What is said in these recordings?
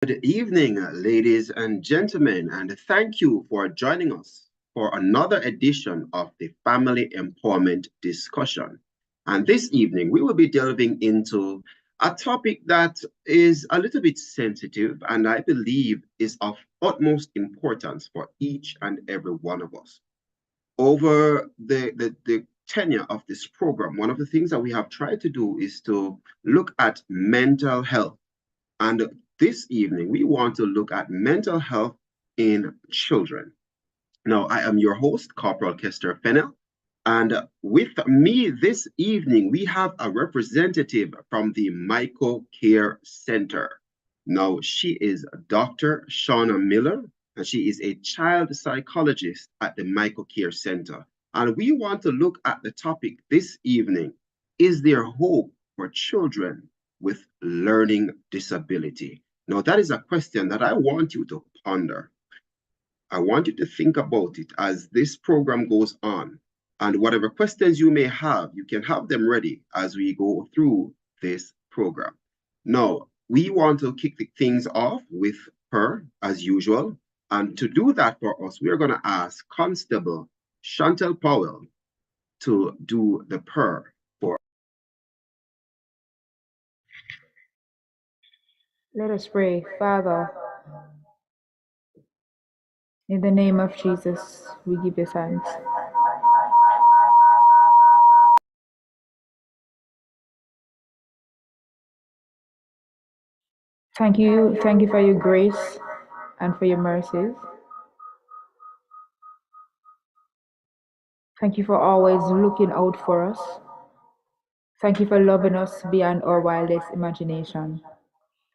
Good evening, ladies and gentlemen, and thank you for joining us for another edition of the Family Empowerment Discussion. And this evening, we will be delving into a topic that is a little bit sensitive and I believe is of utmost importance for each and every one of us. Over the tenure of this program, one of the things that we have tried to do is to look at mental health, and this evening, we want to look at mental health in children. Now, I am your host, Corporal Kester Fennel, and with me this evening, we have a representative from the Mico Care Centre. Now, she is Dr. Shauna Miller, and she is a child psychologist at the Mico Care Centre. And we want to look at the topic this evening: is there hope for children with learning disability? Now, that is a question that I want you to ponder. I want you to think about it as this program goes on. And whatever questions you may have, you can have them ready as we go through this program. Now, we want to kick things off with her as usual. And to do that for us, we're going to ask Constable Chantel Powell to do the purr for. Let us pray. Father, in the name of Jesus, we give you thanks. Thank you for your grace and for your mercies. Thank you for always looking out for us. Thank you for loving us beyond our wildest imagination.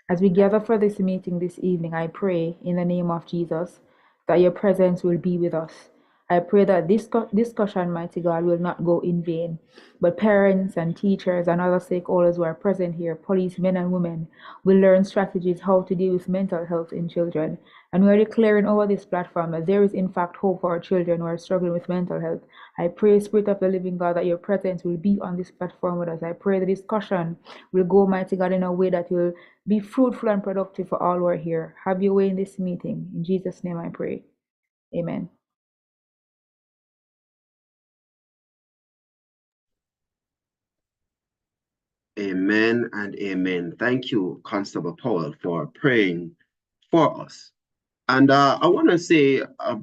As we gather for this meeting this evening, I pray in the name of Jesus that your presence will be with us. I pray that this discussion, mighty God, will not go in vain, but parents and teachers and other stakeholders who are present here, policemen and women, will learn strategies how to deal with mental health in children. And we are declaring over this platform that there is in fact hope for our children who are struggling with mental health. I pray, Spirit of the living God, that your presence will be on this platform with us. I pray the discussion will go, mighty God, in a way that will be fruitful and productive for all who are here. Have your way in this meeting. In Jesus' name I pray. Amen. Amen and amen. Thank you, Constable Powell, for praying for us. And I want to say a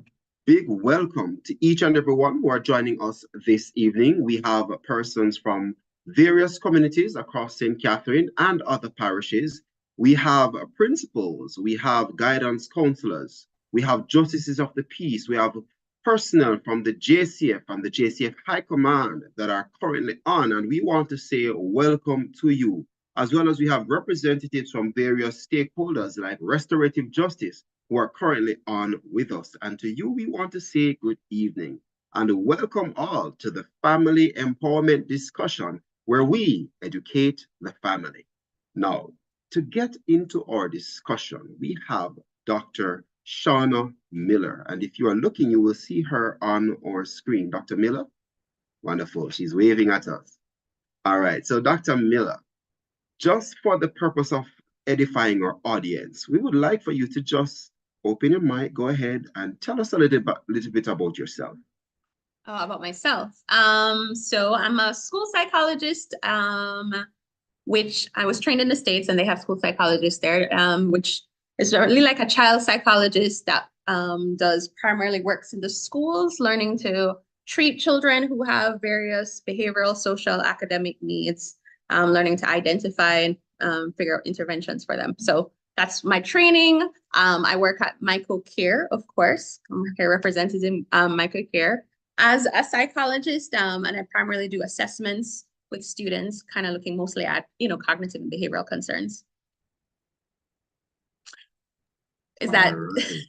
big welcome to each and everyone who are joining us this evening. We have persons from various communities across St. Catherine and other parishes. We have principals, we have guidance counselors, we have justices of the peace, we have personnel from the JCF and the JCF High Command that are currently on, and we want to say welcome to you, as well as we have representatives from various stakeholders like restorative justice who are currently on with us. And to you, we want to say good evening and welcome all to the Family Empowerment Discussion, where we educate the family. Now, to get into our discussion, we have Dr. Shauna Miller. And if you are looking, you will see her on our screen. Dr. Miller? Wonderful. She's waving at us. All right. So, Dr. Miller, just for the purpose of edifying our audience, we would like for you to just open your mic, go ahead and tell us a little bit about yourself. About myself. So I'm a school psychologist, which I was trained in the States, and they have school psychologists there, which is really like a child psychologist that does primarily works in the schools, learning to treat children who have various behavioral, social, academic needs, learning to identify and figure out interventions for them. So that's my training. I work at Mico Care, of course. I'm a care representative in Mico Care as a psychologist, and I primarily do assessments with students, kind of looking mostly at, cognitive and behavioral concerns. Is that? Right.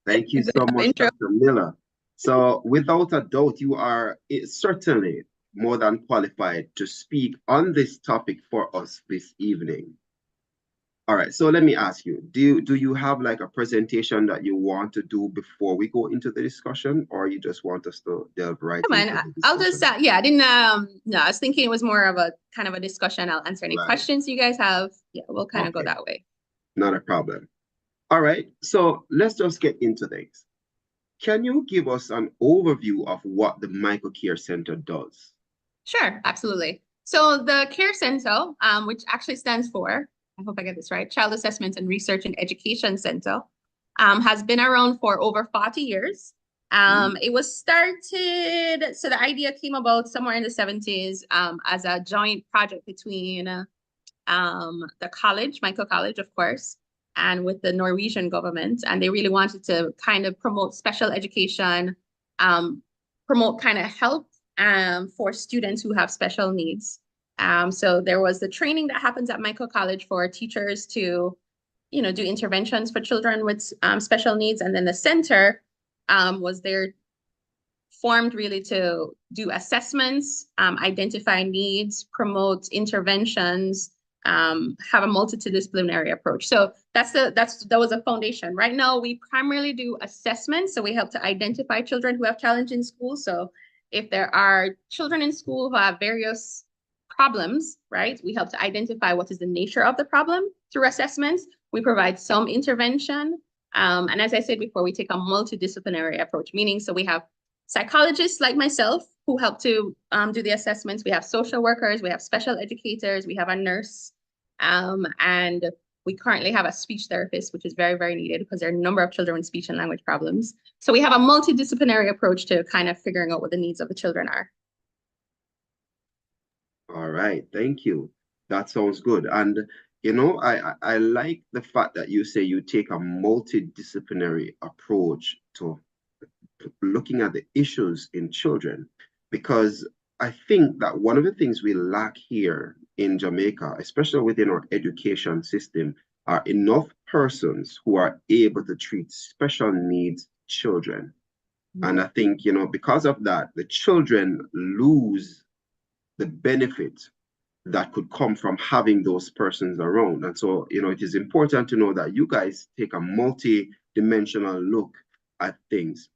Thank you so much, Dr. Miller. So without a doubt, you are certainly more than qualified to speak on this topic for us this evening. All right, so let me ask you, do you have like a presentation that you want to do before we go into the discussion, or you just want us to delve right into the discussion? I'll just, yeah, I didn't, no, I was thinking it was more of a kind of a discussion. I'll answer any questions you guys have. Yeah, we'll kind of go that way. Not a problem. All right, so let's just get into things. Can you give us an overview of what the Mico Care Centre does? Sure, absolutely. So the Care Centre, which actually stands for, I hope I get this right, Child Assessment and Research and Education Centre, has been around for over 40 years. It was started, so the idea came about somewhere in the 70s as a joint project between the college, Mico College, of course, and with the Norwegian government. And they really wanted to kind of promote special education, promote kind of help for students who have special needs. So there was the training that happens at Mico College for teachers to, do interventions for children with special needs. And then the center was there formed really to do assessments, identify needs, promote interventions, have a multidisciplinary approach. So that was a foundation. Right now, we primarily do assessments. So we help to identify children who have challenges in school. So if there are children in school who have various problems, right, we help to identify what is the nature of the problem through assessments. We provide some intervention. And as I said before, we take a multidisciplinary approach, meaning so we have psychologists like myself who help to do the assessments. We have social workers, we have special educators, we have a nurse, and we currently have a speech therapist, which is very, very needed because there are a number of children with speech and language problems. So we have a multidisciplinary approach to kind of figuring out what the needs of the children are. All right, thank you. That sounds good. And I like the fact that you say you take a multidisciplinary approach to looking at the issues in children, because I think that one of the things we lack here in Jamaica, especially within our education system, are enough persons who are able to treat special needs children. And I think, because of that, the children lose the benefit that could come from having those persons around. And so, it is important to know that you guys take a multi-dimensional look at things.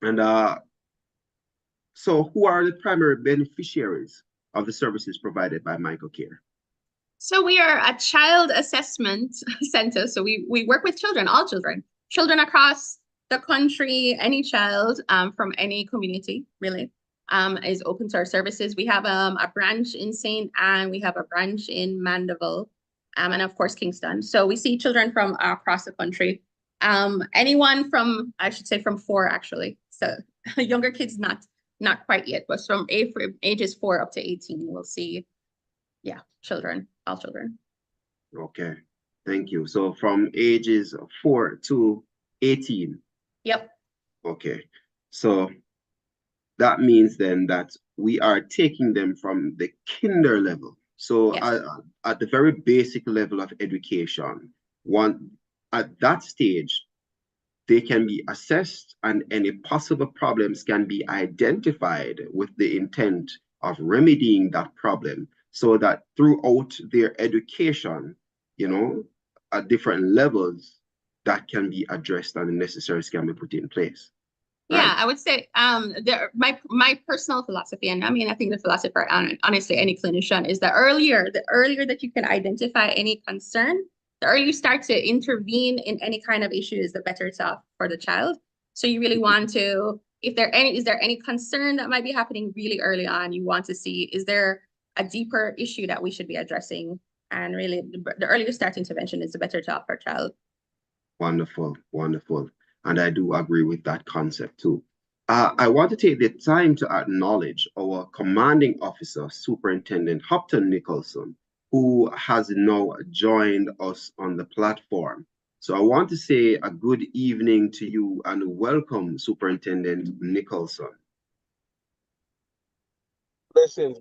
And so who are the primary beneficiaries of the services provided by Mico Care? So we are a child assessment center. So we work with children, all children across the country, any child from any community, really, is open to our services. We have a branch in St. Anne, we have a branch in Mandeville, and of course, Kingston. So we see children from across the country. Anyone from, I should say from 4, actually. So younger kids, not quite yet, but from ages 4 up to 18, we'll see, yeah, all children. Okay, thank you. So from ages 4 to 18. Yep. Okay, so that means then that we are taking them from the kinder level. So yes. At the very basic level of education, at that stage, they can be assessed and any possible problems can be identified with the intent of remedying that problem, so that throughout their education, at different levels, that can be addressed and the necessary can be put in place. Yeah, right? I would say my personal philosophy, and I mean, I think the philosophy for honestly any clinician, is the earlier that you can identify any concern, the earlier you start to intervene in any kind of issues, the better it's off for the child. So you really want to, is there any concern that might be happening really early on? You want to see, is there a deeper issue that we should be addressing? And really, the earlier start intervention is the better it's off for a child. Wonderful, wonderful. And I do agree with that concept too. I want to take the time to acknowledge our commanding officer, Superintendent Hopton Nicholson, who has now joined us on the platform. So I want to say a good evening to you and welcome, Superintendent Nicholson. Blessings,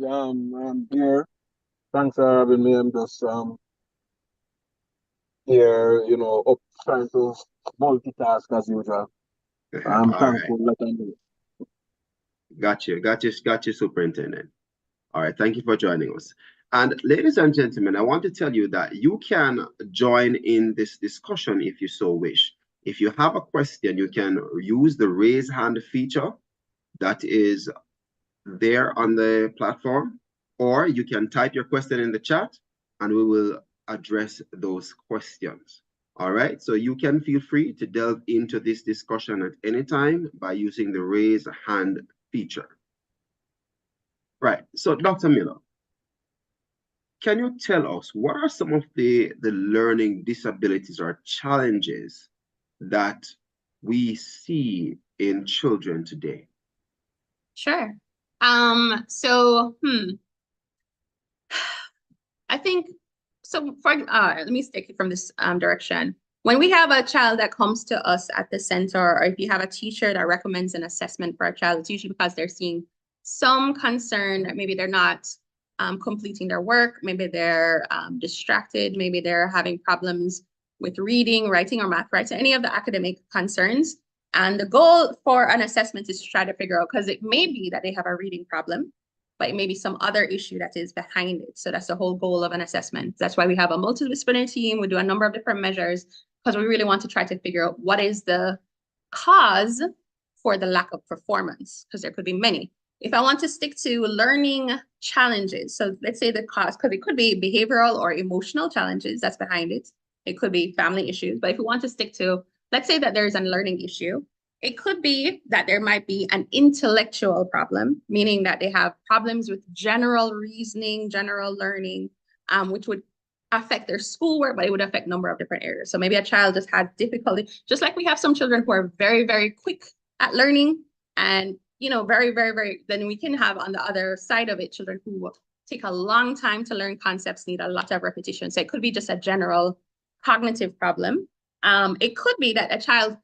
I'm here. Thanks for having me. I'm just here, up trying to multitask as usual. I'm thankful that I'm here. Got you, Superintendent. All right, thank you for joining us. And ladies and gentlemen, I want to tell you that you can join in this discussion if you so wish. If you have a question, you can use the raise hand feature that is there on the platform, or you can type your question in the chat and we will address those questions. All right, so you can feel free to delve into this discussion at any time by using the raise hand feature. Right, so Dr. Miller, can you tell us what are some of the learning disabilities or challenges that we see in children today? Sure. I think, so for, let me take it from this direction. When we have a child that comes to us at the center, or if you have a teacher that recommends an assessment for a child, it's usually because they're seeing some concern that maybe they're not completing their work, maybe they're distracted, maybe they're having problems with reading, writing, or math, right? So any of the academic concerns. And the goal for an assessment is to try to figure out, because it may be that they have a reading problem, but it may be some other issue that is behind it. So that's the whole goal of an assessment. That's why we have a multidisciplinary team. We do a number of different measures because we really want to try to figure out what is the cause for the lack of performance, because there could be many. If I want to stick to learning challenges, so let's say the cause, because it could be behavioral or emotional challenges that's behind it. It could be family issues. But if we want to stick to, let's say that there's a learning issue, it could be that there might be an intellectual problem, meaning that they have problems with general reasoning, general learning, which would affect their schoolwork, but it would affect a number of different areas. So maybe a child just had difficulty, just like we have some children who are very, very quick at learning and, you know, very, very, very, then we can have on the other side of it, children who take a long time to learn concepts, need a lot of repetition. So it could be just a general cognitive problem. It could be that a child,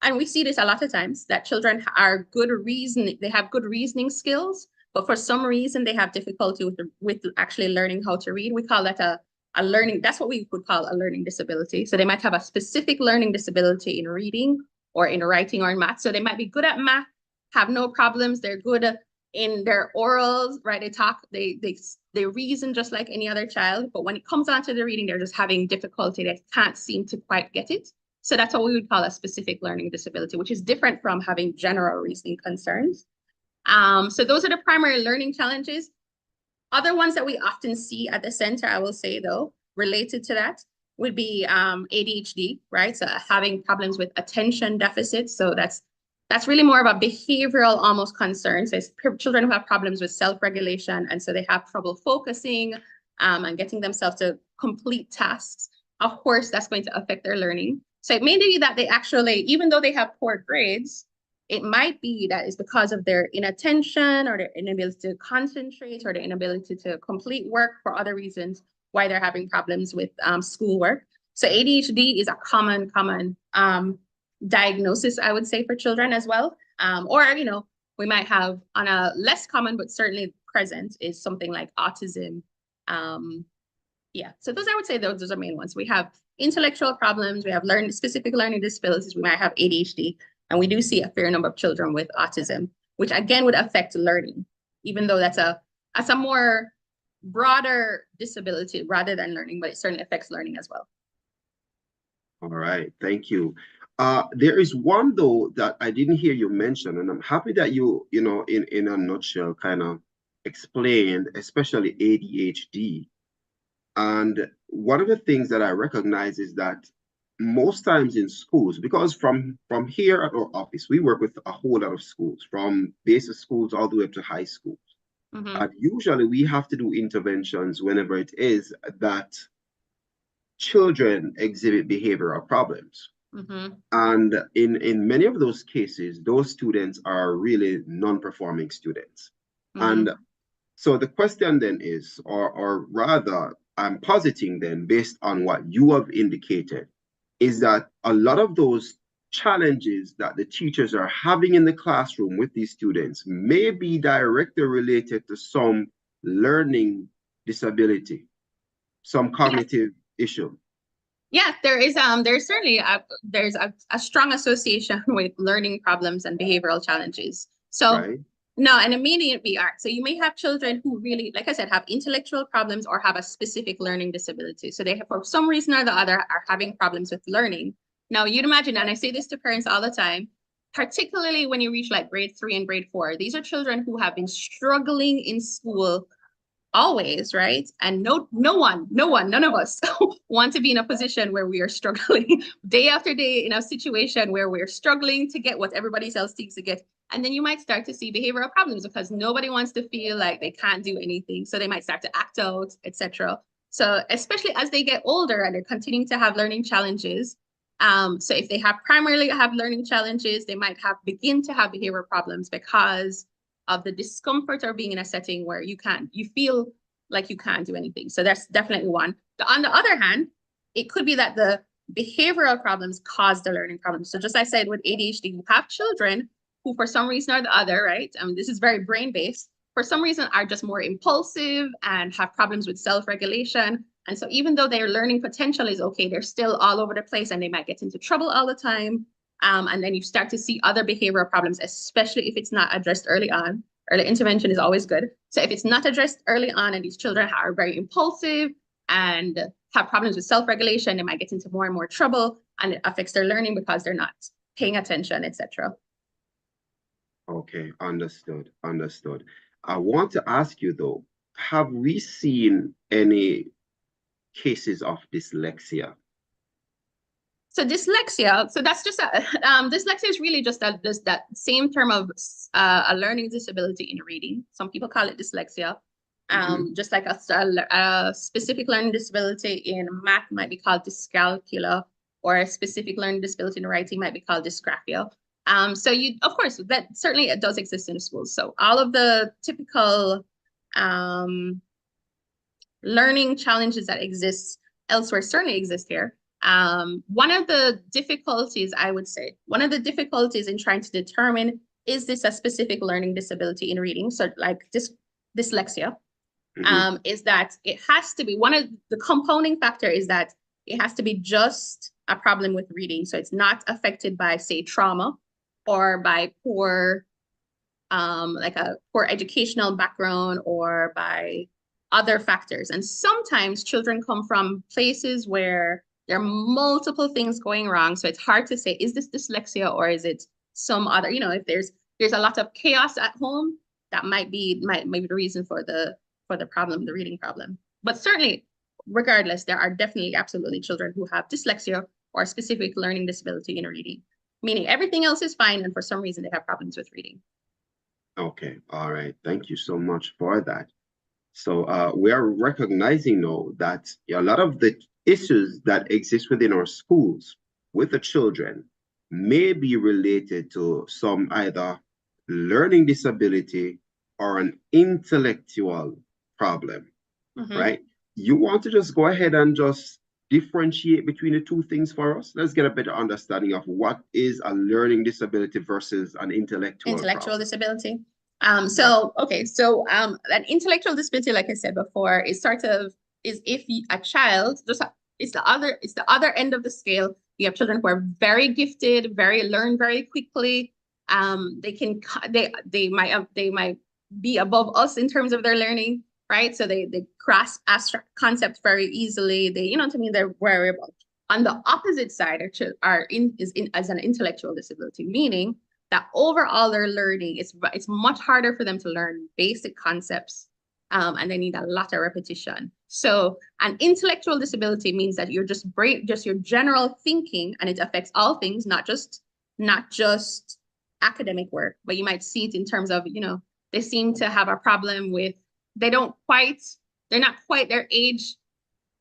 and we see this a lot of times, that children are good reasoning, they have good reasoning skills, but for some reason they have difficulty with actually learning how to read. We call that a learning, that's what we would call a learning disability. So they might have a specific learning disability in reading or in writing or in math. So they might be good at math, have no problems. They're good in their orals, right? They talk, they reason just like any other child. But when it comes on to the reading, they're just having difficulty. They can't seem to quite get it. So that's what we would call a specific learning disability, which is different from having general reasoning concerns. So those are the primary learning challenges. Other ones that we often see at the center, I will say though, related to that would be ADHD, right? So having problems with attention deficits. So that's really more of a behavioral almost concern. So it's children who have problems with self-regulation, and so they have trouble focusing and getting themselves to complete tasks. Of course, that's going to affect their learning. So it may be that they actually, even though they have poor grades, it might be that it's because of their inattention or their inability to concentrate or their inability to complete work for other reasons why they're having problems with schoolwork. So ADHD is a common diagnosis, I would say, for children as well. Or, you know, we might have on a less common, but certainly present is something like autism. Yeah, so those, I would say those are main ones. We have intellectual problems, we have specific learning disabilities, we might have ADHD, and we do see a fair number of children with autism, which again would affect learning, even though that's a more broader disability rather than learning, but it certainly affects learning as well. All right, thank you. There is one though that I didn't hear you mention, and I'm happy that you know, in a nutshell kind of explained, especially ADHD. And one of the things that I recognize is that most times in schools, because from here at our office, we work with a whole lot of schools, from basic schools all the way up to high schools. Mm-hmm. And usually we have to do interventions whenever it is that children exhibit behavioral problems. Mm-hmm. And in many of those cases, those students are really non-performing students. Mm-hmm. And so the question then is, or rather, I'm positing then, based on what you have indicated, is that a lot of those challenges that the teachers are having in the classroom with these students may be directly related to some learning disability, some cognitive issue. Yeah, there's certainly there's a strong association with learning problems and behavioral challenges. So right. No, and immediately art. So you may have children who really, like I said, have intellectual problems or have a specific learning disability. So they have, for some reason or the other, are having problems with learning. Now you'd imagine, and I say this to parents all the time, particularly when you reach like grade 3 and grade 4, these are children who have been struggling in school always, right? And none of us want to be in a position where we are struggling day after day in a situation where we're struggling to get what everybody else thinks to get. And then you might start to see behavioral problems because nobody wants to feel like they can't do anything. So they might start to act out, etc. So especially as they get older and they're continuing to have learning challenges. So if they primarily have learning challenges, they might begin to have behavioral problems because of the discomfort of being in a setting where you feel like you can't do anything. So that's definitely one. On the other hand, it could be that the behavioral problems cause the learning problems. So just like I said with ADHD, you have children who for some reason or the other, right? This is very brain-based, for some reason are just more impulsive and have problems with self-regulation. And so even though their learning potential is okay, they're still all over the place and they might get into trouble all the time. And then you start to see other behavioral problems, especially if it's not addressed early on. Early intervention is always good. So if it's not addressed early on and these children are very impulsive and have problems with self-regulation, they might get into more and more trouble and it affects their learning because they're not paying attention, etc. Okay, understood. I want to ask you though, have we seen any cases of dyslexia? So dyslexia, so that's just dyslexia is really just that same term of a learning disability in reading. Some people call it dyslexia. Just like a specific learning disability in math might be called dyscalculia, or a specific learning disability in writing might be called dysgraphia. So of course, that certainly it does exist in schools. So all of the typical learning challenges that exist elsewhere certainly exist here. One of the difficulties, I would say, in trying to determine, is this a specific learning disability in reading? So like dyslexia, is that it has to be, one of the compounding factor is that it has to be just a problem with reading. So it's not affected by, say, trauma or by poor educational background or by other factors. And sometimes children come from places where there are multiple things going wrong. So it's hard to say, is this dyslexia or is it some other, if there's a lot of chaos at home, that might be the reason for the problem, the reading problem. But certainly, regardless, there are definitely absolutely children who have dyslexia or a specific learning disability in reading, meaning everything else is fine and for some reason they have problems with reading. Okay, all right. Thank you so much for that. So we are recognizing now that a lot of the issues that exist within our schools with the children may be related to some either learning disability or an intellectual problem, right? You want to just go ahead and just differentiate between the two things for us? Let's get a better understanding of what is a learning disability versus an intellectual disability. So an intellectual disability, like I said before, is if a child it's the other end of the scale. You have children who are very gifted, learn very quickly. They might be above us in terms of their learning, right? So they grasp abstract concepts very easily. They're very able. On the opposite side as an intellectual disability, meaning that overall their learning it's much harder for them to learn basic concepts, and they need a lot of repetition. So an intellectual disability means that you're just your general thinking, and it affects all things, not just academic work, but you might see it in terms of, they seem to have a problem with, they're not quite their age.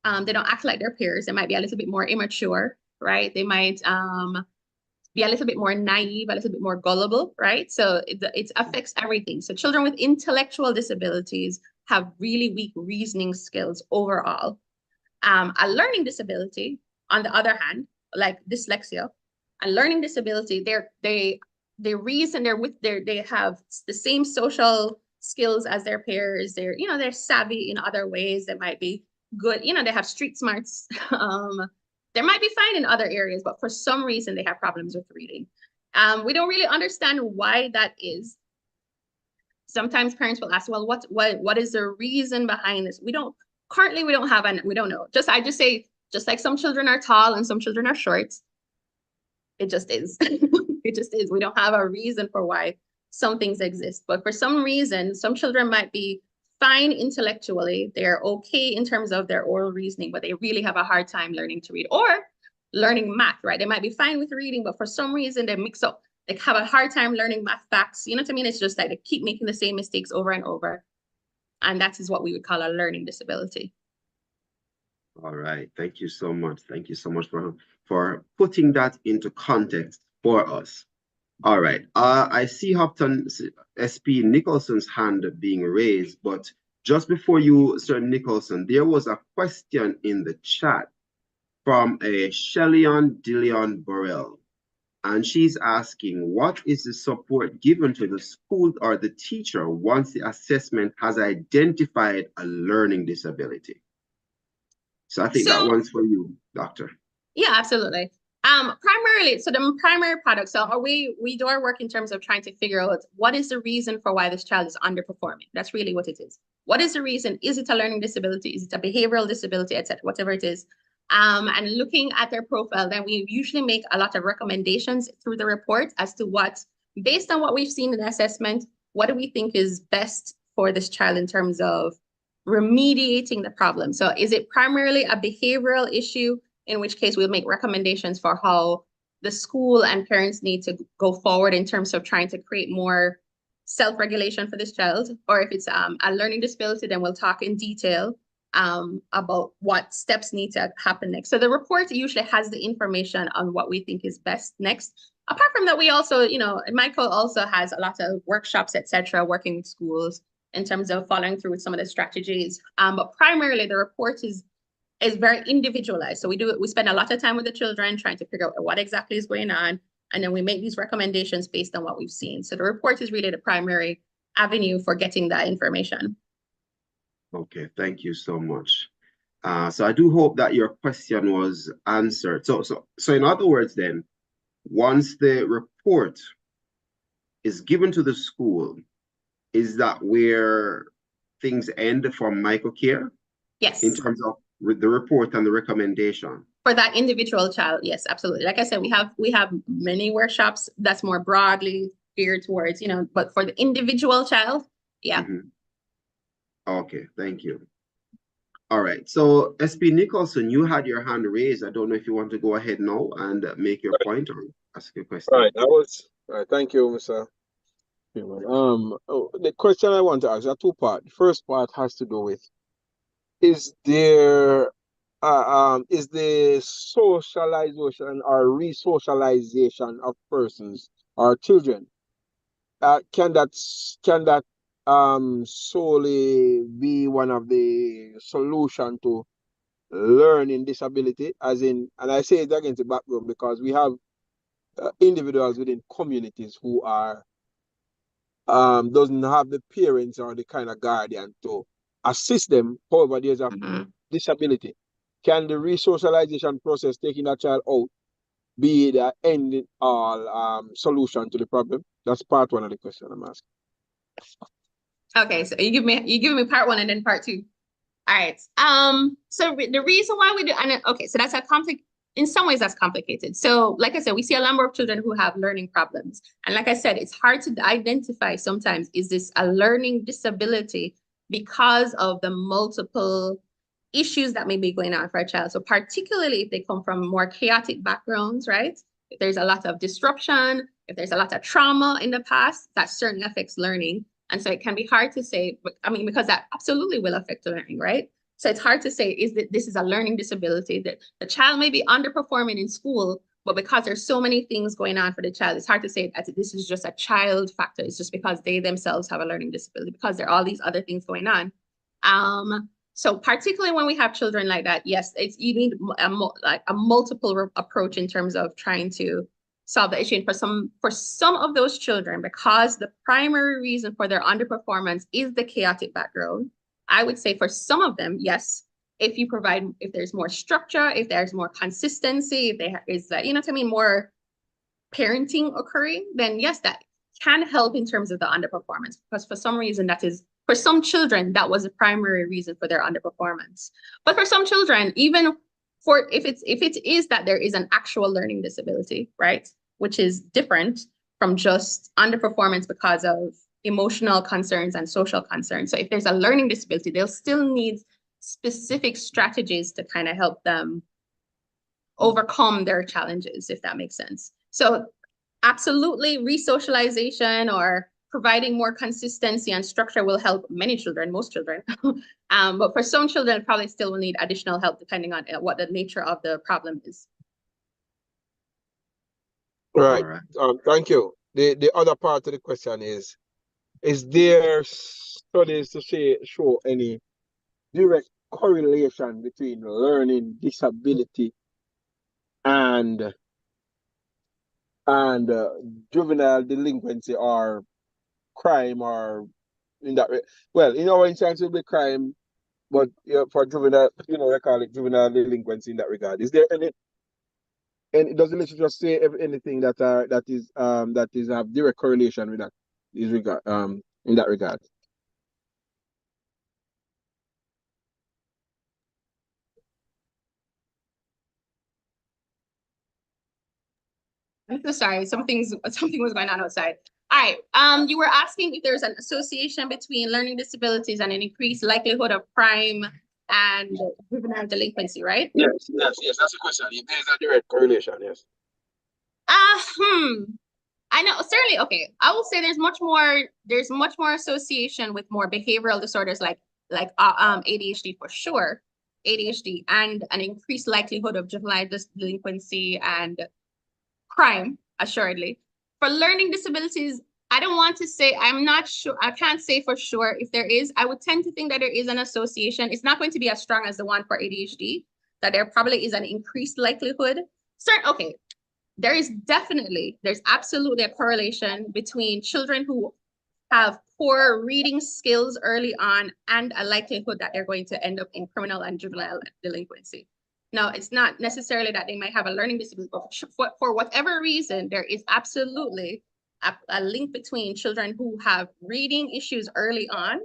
They don't act like their peers. They might be a little bit more immature, right? They might be a little bit more naive, a little bit more gullible, right? So it affects everything. So children with intellectual disabilities have really weak reasoning skills overall. A learning disability, on the other hand, like dyslexia, a learning disability, they reason, they have the same social skills as their peers. They're savvy in other ways. They might be good. They have street smarts. They might be fine in other areas, but for some reason they have problems with reading. We don't really understand why that is. Sometimes parents will ask, well, what is the reason behind this? We don't know. I just say, just like some children are tall and some children are short, it just is. It just is. We don't have a reason for why some things exist. But for some reason, some children might be fine intellectually, they're okay in terms of their oral reasoning, but they really have a hard time learning to read or learning math, right? They might be fine with reading, but for some reason they mix up. They have a hard time learning math facts. You know what I mean? It's just like they keep making the same mistakes over and over. And that is what we would call a learning disability. All right. Thank you so much. Thank you so much for putting that into context for us. All right. I see Hopton SP Nicholson's hand being raised, but just before you, Sir Nicholson, there was a question in the chat from a Shellyan Dillion Burrell. And she's asking, what is the support given to the school or the teacher once the assessment has identified a learning disability? So I think that one's for you, Doctor. Yeah, absolutely. Primarily, so the primary product, so we do our work in terms of trying to figure out what is the reason for why this child is underperforming. That's really what it is. What is the reason? Is it a learning disability? Is it a behavioral disability, etc., whatever it is? And looking at their profile, then we usually make a lot of recommendations through the report as to what, based on what we've seen in the assessment, what do we think is best for this child in terms of remediating the problem? So is it primarily a behavioral issue, in which case we'll make recommendations for how the school and parents need to go forward in terms of trying to create more self-regulation for this child? Or if it's a learning disability, then we'll talk in detail about what steps need to happen next. So the report usually has the information on what we think is best next. Apart from that, we also, Mico also has a lot of workshops, etc., working with schools in terms of following through with some of the strategies. But primarily the report is very individualized. So we spend a lot of time with the children trying to figure out what exactly is going on. And then we make these recommendations based on what we've seen. So the report is really the primary avenue for getting that information. Okay, thank you so much. So I do hope that your question was answered. So in other words, then, once the report is given to the school, is that where things end for Mico Care? Yes. In terms of the report and the recommendation? For that individual child, yes, absolutely. Like I said, we have many workshops that's more broadly geared towards, but for the individual child, yeah. Mm-hmm. Okay, thank you. All right, so SP Nicholson, you had your hand raised. I don't know if you want to go ahead now and make your point or ask your question. Right, thank you, Mr. The question I want to ask is a two-part. The first part has to do with, is the socialization or re-socialization of persons or children, can that solely be one of the solution to learning disability? As in, and I say it against the background because we have individuals within communities who are doesn't have the parents or the kind of guardian to assist them. However, there's a disability. Can the re-socialization process, taking that child out, be the end all solution to the problem? That's part one of the question I'm asking. Okay, so you give me part one and then part two. All right. So the reason why we do, so that's in some ways that's complicated. So like I said, we see a number of children who have learning problems. And like I said, it's hard to identify sometimes, is this a learning disability because of the multiple issues that may be going on for a child. So particularly if they come from more chaotic backgrounds, right? If there's a lot of disruption, if there's a lot of trauma in the past, that certainly affects learning. And so it can be hard to say, because that absolutely will affect learning, right? So it's hard to say, this is a learning disability, that the child may be underperforming in school, but because there's so many things going on for the child, it's hard to say that this is just a child factor. It's just because they themselves have a learning disability, because there are all these other things going on. So particularly when we have children like that, yes, you need a multiple approach in terms of trying to solve the issue. And for some of those children, because the primary reason for their underperformance is the chaotic background, I would say for some of them, yes, if there's more structure, if there's more consistency, if there is that, more parenting occurring, then yes, that can help in terms of the underperformance, because for some reason for some children, that was the primary reason for their underperformance. But for some children, even if it is that there is an actual learning disability, right, which is different from just underperformance because of emotional concerns and social concerns. So if there's a learning disability, they'll still need specific strategies to kind of help them overcome their challenges, if that makes sense. So absolutely, re-socialization or providing more consistency and structure will help many children, most children. But for some children, probably still will need additional help depending on what the nature of the problem is. Right. All right. Thank you. The other part of the question is there studies to show any direct correlation between learning disability and juvenile delinquency or crime, or in that well, in our instance it will be crime, but for juvenile, they call it juvenile delinquency in that regard. Is there any, and does the literature just say anything that is have direct correlation with that is regard in that regard? I'm so sorry, something was going on outside. All right, you were asking if there's an association between learning disabilities and an increased likelihood of crime and juvenile delinquency, right? Yes, that's the question. If there's a direct correlation, yes. I know, certainly, okay. I will say there's much more association with more behavioral disorders like ADHD for sure, ADHD, and an increased likelihood of juvenile delinquency and crime, assuredly. For learning disabilities, I don't want to say, I'm not sure, I can't say for sure if there is. I would tend to think that there is an association. It's not going to be as strong as the one for ADHD, that there probably is an increased likelihood. Okay, there's absolutely a correlation between children who have poor reading skills early on and a likelihood that they're going to end up in criminal and juvenile delinquency. Now, it's not necessarily that they might have a learning disability, but for whatever reason, there is absolutely a link between children who have reading issues early on,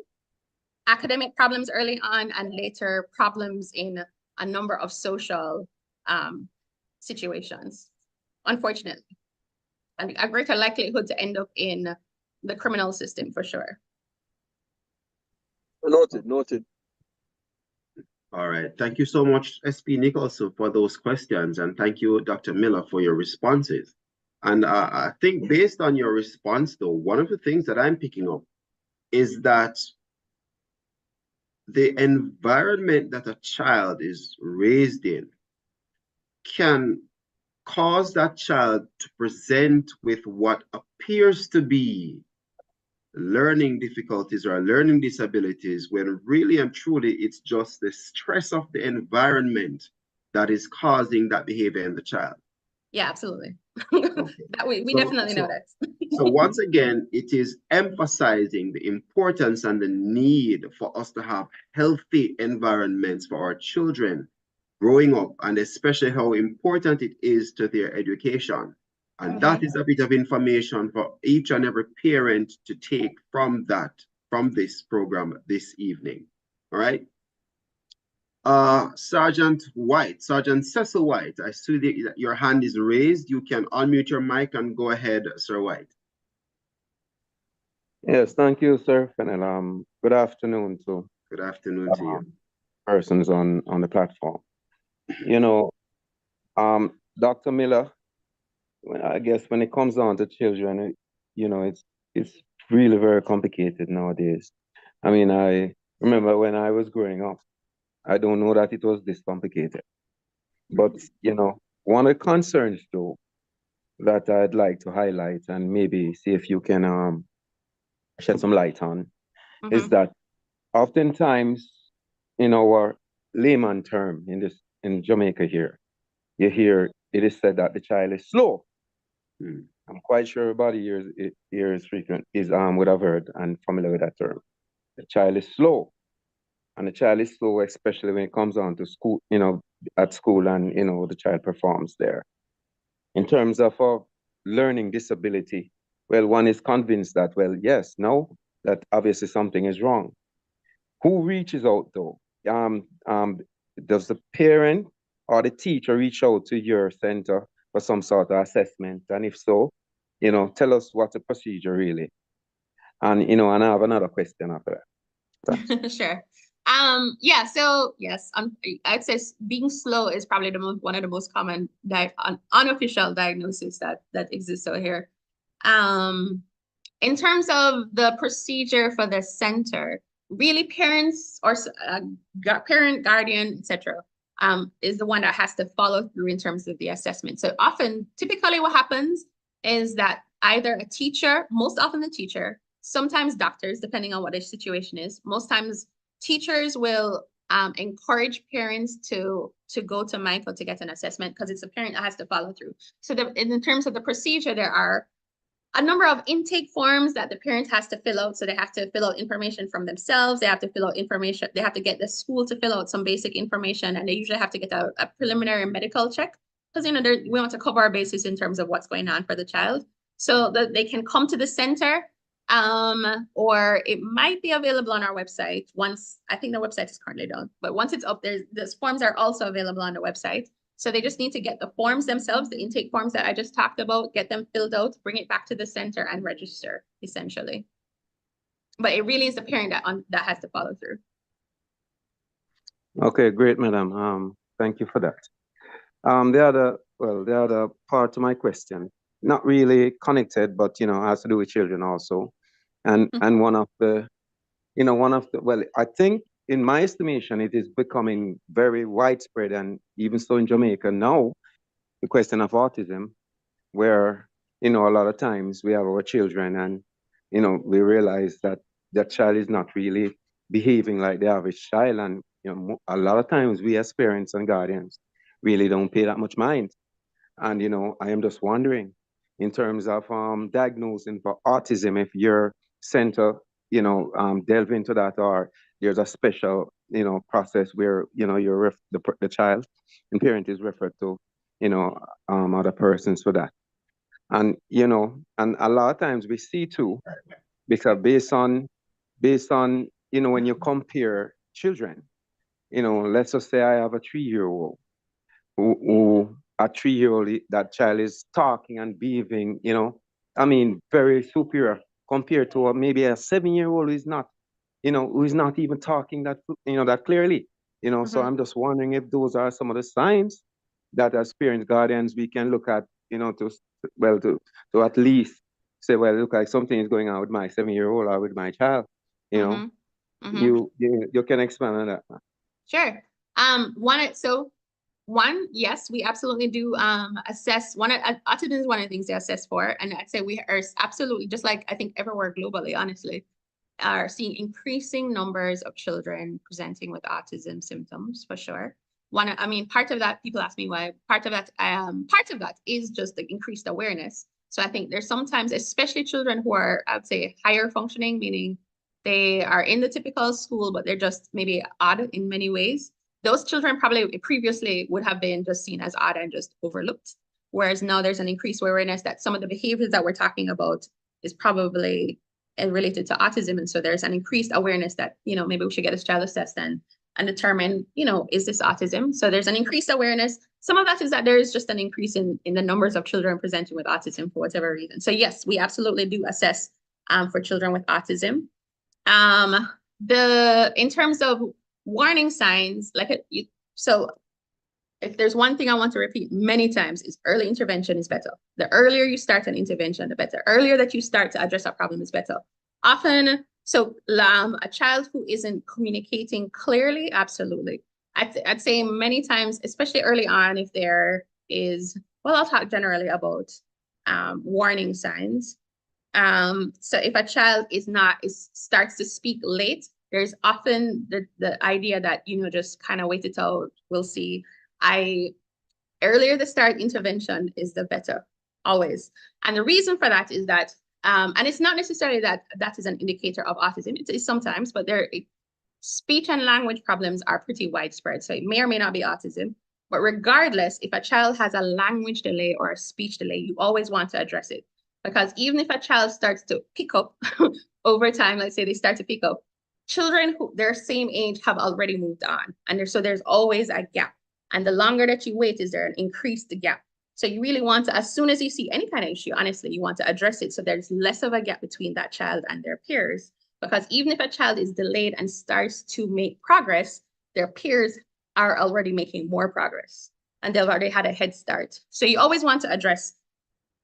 academic problems early on, and later problems in a number of social situations, unfortunately. And a greater likelihood to end up in the criminal system for sure. Noted. All right. Thank you so much, SP Nicholson, for those questions. And thank you, Dr. Miller, for your responses. And I think based on your response, though, one of the things that I'm picking up is that the environment that a child is raised in can cause that child to present with what appears to be learning difficulties or learning disabilities, when really and truly it's just the stress of the environment that is causing that behavior in the child. Yeah, absolutely. Okay. we definitely know that. So once again, it is emphasizing the importance and the need for us to have healthy environments for our children growing up, and especially how important it is to their education. And that is a bit of information for each and every parent to take from this program this evening. All right. Sergeant Cecil White, I see that your hand is raised. You can unmute your mic and go ahead, Sir White. Yes, thank you, Sir Fennel. Good afternoon to you. Persons on the platform. Dr. Miller, I guess when it comes down to children, it's really very complicated nowadays. I mean, I remember when I was growing up, I don't know that it was this complicated. But, one of the concerns, though, that I'd like to highlight and maybe see if you can shed some light on, is that oftentimes in our layman term in Jamaica here, you hear it is said that the child is slow. I'm quite sure everybody here would have heard and familiar with that term. The child is slow. And the child is slow, especially when it comes on to school, at school, and the child performs there. In terms of learning disability, well, one is convinced that, well, yes, no, that obviously something is wrong. Who reaches out though? Does the parent or the teacher reach out to your center for some sort of assessment? And if so, tell us what's the procedure really. And and I have another question after that. Thanks. Sure. Yeah, so yes, I'd say being slow is probably one of the most common unofficial diagnosis that exists out here. In terms of the procedure for the center, really parents or parent, guardian, etc., is the one that has to follow through in terms of the assessment. So typically what happens is that either a teacher, most often the teacher, sometimes doctors, depending on what the situation is, most times teachers will encourage parents to go to Mico to get an assessment because it's a parent that has to follow through. So in terms of the procedure, there are a number of intake forms that the parent has to fill out. So they have to fill out information from themselves. They have to fill out information. They have to get the school to fill out some basic information. And they usually have to get a preliminary medical check because, we want to cover our bases in terms of what's going on for the child. So that they can come to the center, or it might be available on our website once. I think the website is currently done, but once it's up there, those forms are also available on the website. So they just need to get the forms themselves, the intake forms that I just talked about, get them filled out, bring it back to the center and register, essentially. But it really is the parent that has to follow through. Okay, great, madam. Thank you for that. The other part of my question, not really connected, but has to do with children also. And one of the, well, I think in my estimation, it is becoming very widespread, and even so in Jamaica now, the question of autism, where, a lot of times we have our children and, we realize that that child is not really behaving like the average child. And, a lot of times we as parents and guardians really don't pay that much mind. And, I am just wondering, in terms of diagnosing for autism, if your center, delve into that, or there's a special, process where, the child and parent is referred to, other persons for that. And, and a lot of times we see too, because based on, when you compare children, let's just say I have a 3-year-old who a 3-year-old, that child is talking and behaving, very superior compared to maybe a 7-year-old who is not, who is not even talking that, that clearly, So I'm just wondering if those are some of the signs that as parents, guardians, we can look at, to at least say, well, look, like something is going on with my 7-year-old or with my child, You can expand on that. Sure. One, yes, we absolutely do assess. Autism is one of the things they assess for, and I'd say we are absolutely, just like I think everywhere globally, honestly, are seeing increasing numbers of children presenting with autism symptoms for sure. Part of that, people ask me why. Part of that is just the increased awareness. So I think there's sometimes, especially children who are, I'd say, higher functioning, meaning they are in the typical school, but they're just maybe odd in many ways. Those children probably previously would have been just seen as odd and just overlooked. Whereas now there's an increased awareness that some of the behaviors that we're talking about is probably related to autism. And so there's an increased awareness that, maybe we should get this child assessed and determine, is this autism? So there's an increased awareness. Some of that is that there is just an increase in the numbers of children presenting with autism for whatever reason. So yes, we absolutely do assess for children with autism. In terms of warning signs, so if there's one thing I want to repeat many times, is early intervention is better. The earlier you start an intervention, the better. Earlier that you start to address a problem is better. Often, a child who isn't communicating clearly, absolutely. I'd say many times, especially early on, if there is, I'll talk generally about warning signs. So if a child starts to speak late, there's often the idea that, just kind of wait it out, we'll see. Earlier the start intervention is the better, always. And the reason for that is that, and it's not necessarily that is an indicator of autism, it is sometimes, but speech and language problems are pretty widespread. So it may or may not be autism, but regardless, if a child has a language delay or a speech delay, you always want to address it. Because even if a child starts to pick up over time, let's say they start to pick up, children who their same age have already moved on. And so there's always a gap. And the longer that you wait, is there an increased gap. So you really want to, as soon as you see any kind of issue, honestly, you want to address it so there's less of a gap between that child and their peers. Because even if a child is delayed and starts to make progress, their peers are already making more progress and they've already had a head start. So you always want to address,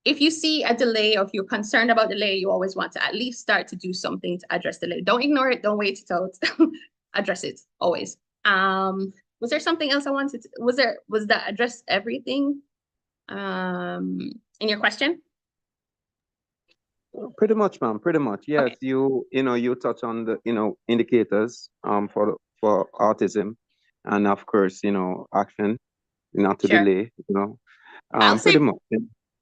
if you see a delay or if you're concerned about delay, you always want to at least start to do something to address delay. Don't ignore it. Don't wait it out. Address it always. Was there something else I wanted to, was that address everything in your question? Pretty much, ma'am. Pretty much. Yes, Okay. You touch on the indicators for autism, and of course, action, not to Sure. delay. I'll Pretty say much.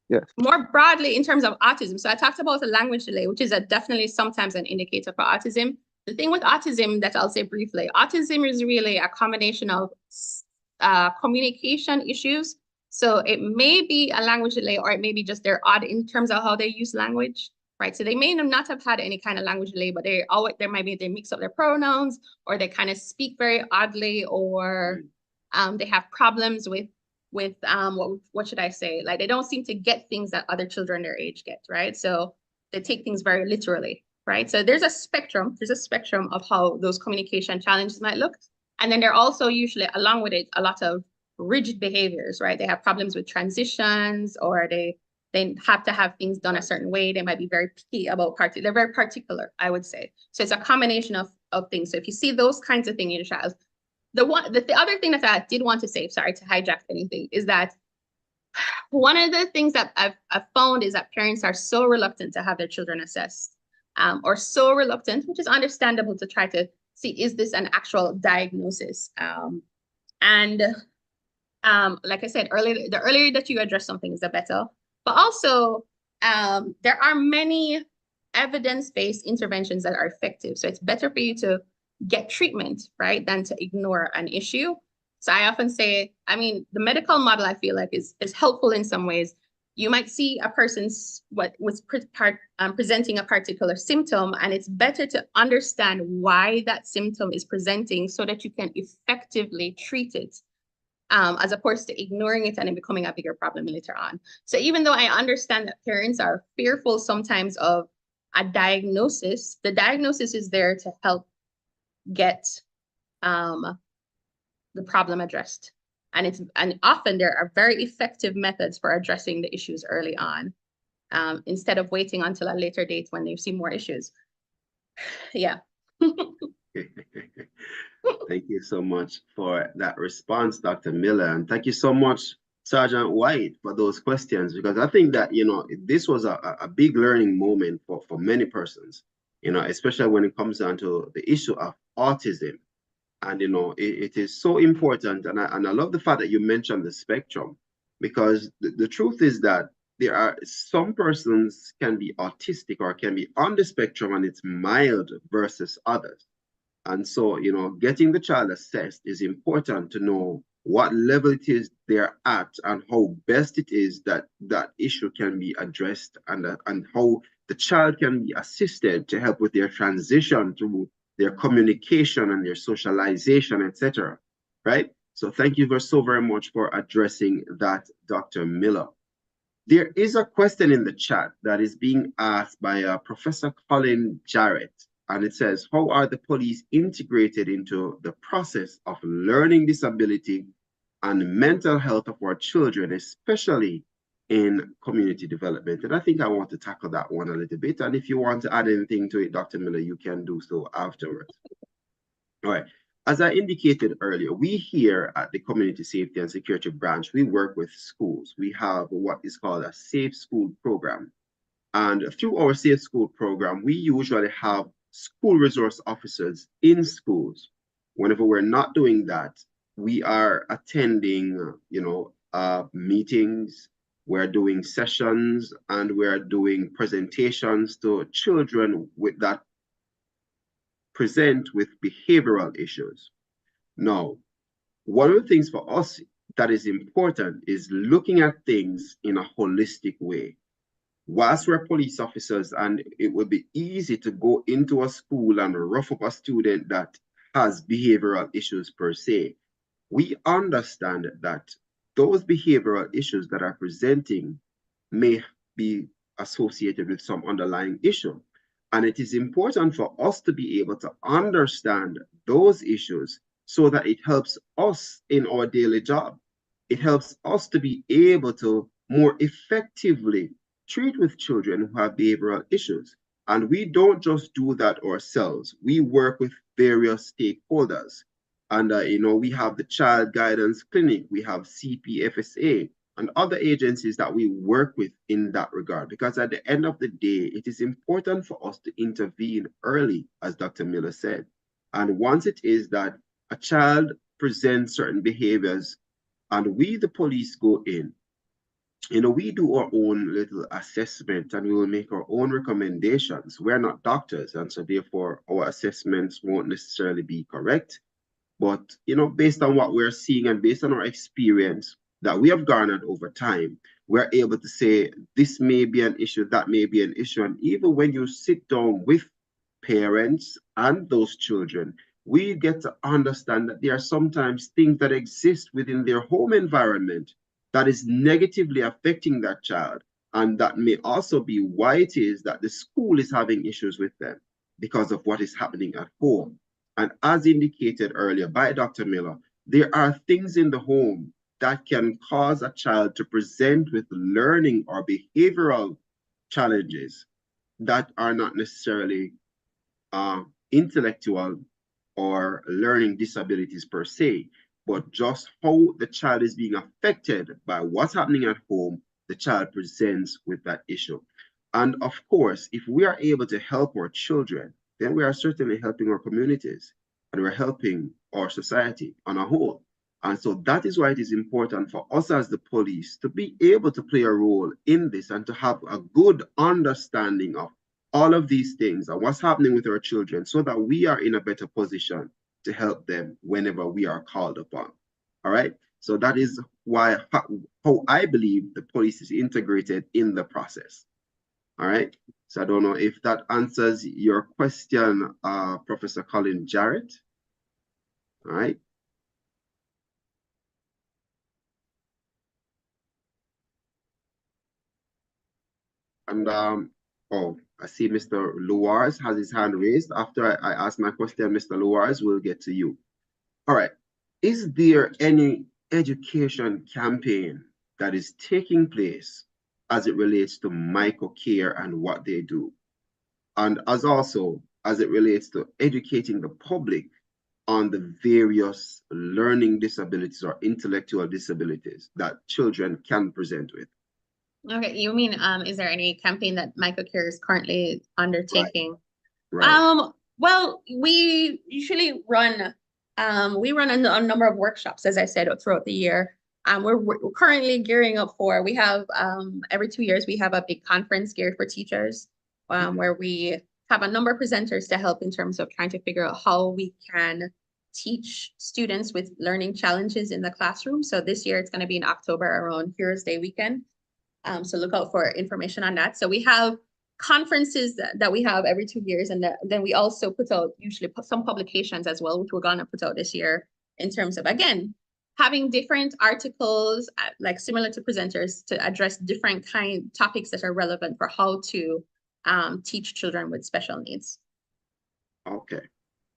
Yes. more broadly in terms of autism. So I talked about a language delay, which is definitely sometimes an indicator for autism. The thing with autism that I'll say briefly, autism is really a combination of communication issues. So it may be a language delay, or it may be just they're odd in terms of how they use language, right? So they may not have had any kind of language delay, but they mix up their pronouns, or they kind of speak very oddly, or they have problems with what should I say? Like they don't seem to get things that other children their age get, right? So they take things very literally, right? So there's a spectrum of how those communication challenges might look. And then they're also usually, along with it, a lot of rigid behaviors, right? They have problems with transitions, or they have to have things done a certain way. They might be very picky about they're very particular, I would say. So it's a combination of things. So if you see those kinds of things in your child, the other thing that I did want to say, sorry to hijack anything, is that one of the things that I've found is that parents are so reluctant to have their children assessed, or so reluctant, which is understandable, to try to see, is this an actual diagnosis? Like I said earlier, the earlier that you address something is the better. But also, there are many evidence-based interventions that are effective. So it's better for you to get treatment, right, than to ignore an issue. So I often say, the medical model, I feel like, is helpful in some ways. You might see a person's presenting a particular symptom, and it's better to understand why that symptom is presenting so that you can effectively treat it, as opposed to ignoring it and it becoming a bigger problem later on. So even though I understand that parents are fearful sometimes of a diagnosis, the diagnosis is there to help get the problem addressed. And often there are very effective methods for addressing the issues early on, instead of waiting until a later date when they see more issues. Yeah. Thank you so much for that response, Dr. Miller. And thank you so much, Sergeant White, for those questions, because I think that, this was a big learning moment for many persons, especially when it comes down to the issue of autism. And, it is so important. And I love the fact that you mentioned the spectrum, because the truth is that there are some persons can be autistic or can be on the spectrum, and it's mild versus others. And so, getting the child assessed is important to know what level it is they're at and how best it is that that issue can be addressed, and how the child can be assisted to help with their transition through their communication and their socialization, etc. Right? So thank you so very much for addressing that, Dr. Miller. There is a question in the chat that is being asked by Professor Colin Jarrett, and it says, how are the police integrated into the process of learning disability and mental health of our children, especially in community development? And I think I want to tackle that one a little bit. And if you want to add anything to it, Dr. Miller, you can do so afterwards. All right. As I indicated earlier, we here at the Community Safety and Security Branch, we work with schools. We have what is called a Safe School Program. And through our Safe School Program, we usually have school resource officers in schools. Whenever we're not doing that, we are attending, meetings, we're doing sessions, and we're doing presentations to children that present with behavioral issues. Now, one of the things for us that is important is looking at things in a holistic way. Whilst we're police officers, and it would be easy to go into a school and rough up a student that has behavioral issues per se, we understand that those behavioral issues that are presenting may be associated with some underlying issue. And it is important for us to be able to understand those issues so that it helps us in our daily job. It helps us to be able to more effectively treat with children who have behavioral issues. And we don't just do that ourselves. We work with various stakeholders. And, we have the Child Guidance Clinic, we have CPFSA, and other agencies that we work with in that regard. Because at the end of the day, it is important for us to intervene early, as Dr. Miller said. And once it is that a child presents certain behaviors and we, the police, go in, we do our own little assessment and we will make our own recommendations. We're not doctors, and so therefore our assessments won't necessarily be correct. But, based on what we're seeing and based on our experience that we have garnered over time, we're able to say this may be an issue, that may be an issue. And even when you sit down with parents and those children, we get to understand that there are sometimes things that exist within their home environment that is negatively affecting that child. And that may also be why it is that the school is having issues with them because of what is happening at home. And as indicated earlier by Dr. Miller, there are things in the home that can cause a child to present with learning or behavioral challenges that are not necessarily intellectual or learning disabilities per se, but just how the child is being affected by what's happening at home, the child presents with that issue. And of course, if we are able to help our children, then we are certainly helping our communities and we're helping our society on a whole. And so that is why it is important for us as the police to be able to play a role in this and to have a good understanding of all of these things and what's happening with our children so that we are in a better position to help them whenever we are called upon. All right. So that is why how I believe the police is integrated in the process. All right. So I don't know if that answers your question, Professor Colin Jarrett. All right. And I see Mr. Luars has his hand raised. After I ask my question, Mr. Luars will get to you. All right. Is there any education campaign that is taking place as it relates to Mico Care and what they do? And as it relates to educating the public on the various learning disabilities or intellectual disabilities that children can present with? Okay, you mean, is there any campaign that Mico Care is currently undertaking? Right. Well, we usually run, a number of workshops, as I said, throughout the year. We're currently gearing up for, we have, every 2 years, we have a big conference geared for teachers, where we have a number of presenters to help in terms of trying to figure out how we can teach students with learning challenges in the classroom. So this year it's going to be in October around Heroes Day weekend. So look out for information on that. So we have conferences that we have every 2 years. And then we also usually put some publications as well, which we're going to put out this year in terms of, again, having different articles, like similar to presenters, to address different topics that are relevant for how to teach children with special needs. Okay.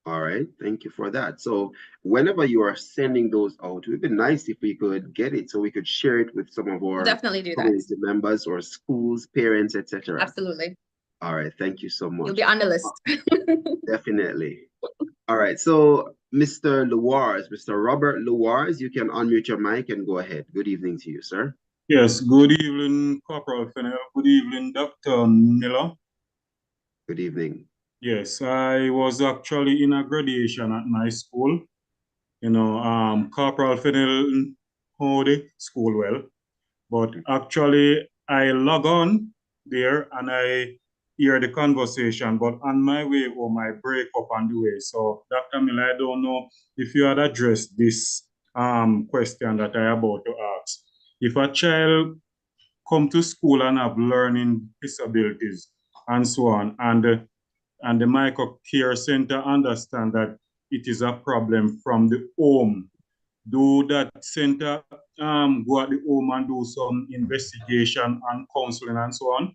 All right. Thank you for that. So whenever you are sending those out, it would be nice if we could get it so we could share it with some of our definitely do community members or schools, parents, etc. Absolutely. All right. Thank you so much. You'll be on the list. Definitely. All right. So Mr. Luars, Mr. Robert Luars, you can unmute your mic and go ahead. Good evening to you, sir. Yes. Good evening, Corporal Fennel. Good evening, Dr. Miller. Good evening. Yes, I was actually in a graduation at my school. Corporal Fennel know the school well, but actually I log on there and I hear the conversation, but on my way home, I break up on the way. So Dr. Miller, I don't know if you had addressed this question that I about to ask. If a child come to school and have learning disabilities and so on, and the Mico Care Centre understand that it is a problem from the home, do that center go at the home and do some investigation and counseling and so on?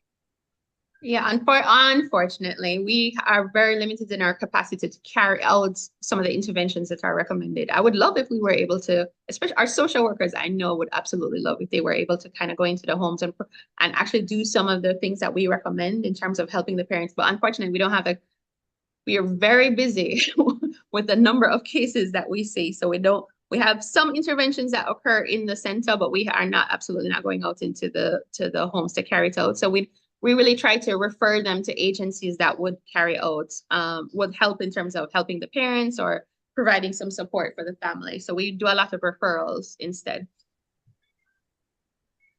Yeah, unfortunately, we are very limited in our capacity to carry out some of the interventions that are recommended. I would love if we were able to, especially our social workers, I know would absolutely love if they were able to kind of go into the homes and actually do some of the things that we recommend in terms of helping the parents. But unfortunately, we don't have we are very busy with the number of cases that we see. So we have some interventions that occur in the center, but we are absolutely not going out into the homes to carry it out. So we really try to refer them to agencies that would carry out, would help in terms of helping the parents or providing some support for the family. So we do a lot of referrals instead.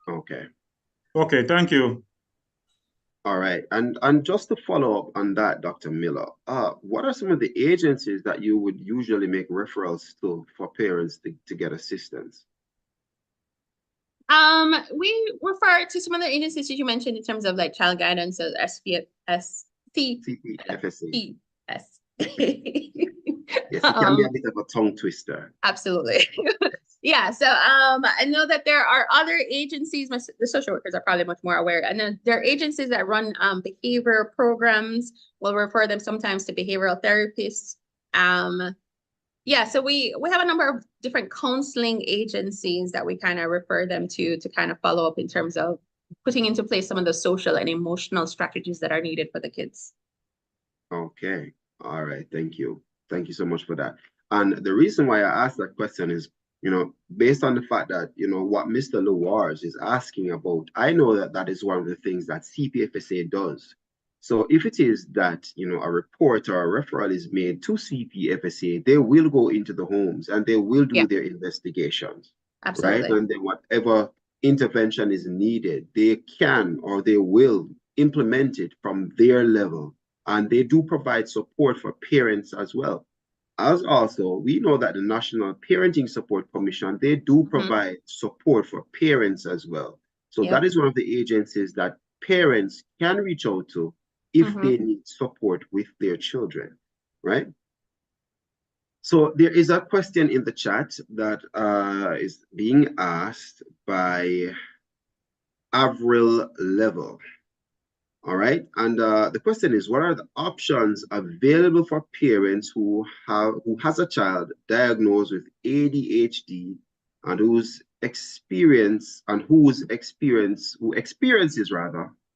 Okay. Okay, thank you. All right. And just to follow up on that, Dr. Miller, what are some of the agencies that you would usually make referrals to for parents to get assistance? We refer to some of the agencies that you mentioned in terms of like child guidance, so CPFSA. Yes, Yes, it can be a bit of a tongue twister. Absolutely. Yeah, so I know that there are other agencies, the social workers are probably much more aware, and then there are agencies that run behavior programs. We'll refer them sometimes to behavioral therapists. Yeah, so we have a number of different counseling agencies that we kind of refer them to kind of follow up in terms of putting into place some of the social and emotional strategies that are needed for the kids. Okay. All right. Thank you. Thank you so much for that. And the reason why I asked that question is, based on the fact that, what Mr. Lewars is asking about, I know that is one of the things that CPFSA does. So if it is that, a report or a referral is made to CPFSA, they will go into the homes and they will do their investigations. Absolutely. Right? And then whatever intervention is needed, they can or they will implement it from their level. And they do provide support for parents as well. As also, we know that the National Parenting Support Commission, they do provide support for parents as well. So that is one of the agencies that parents can reach out to if they need support with their children, right? So there is a question in the chat that is being asked by Avril Level. All right, and the question is, what are the options available for parents who has a child diagnosed with ADHD and who experiences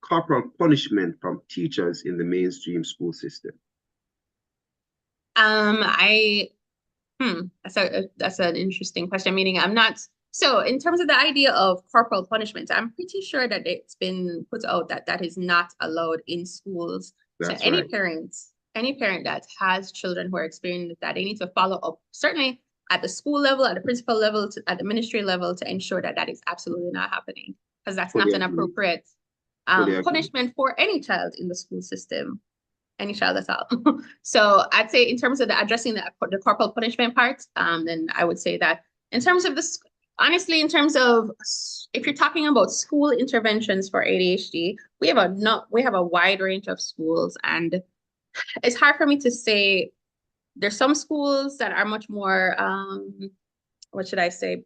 corporal punishment from teachers in the mainstream school system? That's an interesting question. Meaning, so in terms of the idea of corporal punishment, I'm pretty sure that it's been put out that is not allowed in schools. That's so any right. parent that has children who are experiencing that, they need to follow up, certainly at the school level, at the principal level, at the ministry level, to ensure that is absolutely not happening, because that's not an appropriate punishment for any child in the school system. Any child at all. So I'd say in terms of addressing the corporal punishment part, then I would say that in terms of honestly, in terms of if you're talking about school interventions for ADHD, we have a wide range of schools, and it's hard for me to say. There's some schools that are much more, what should I say,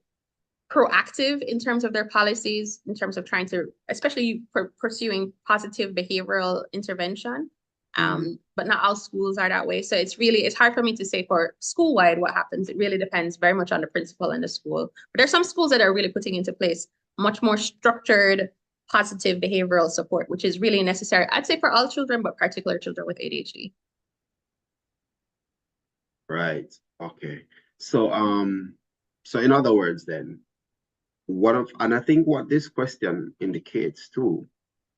proactive in terms of their policies, in terms of trying to, especially pursuing positive behavioral intervention. But not all schools are that way. So it's hard for me to say for school-wide what happens. It really depends very much on the principal and the school. But there's some schools that are really putting into place much more structured, positive behavioral support, which is really necessary, I'd say, for all children, but particular children with ADHD. Right. Okay. So so in other words then, and I think what this question indicates too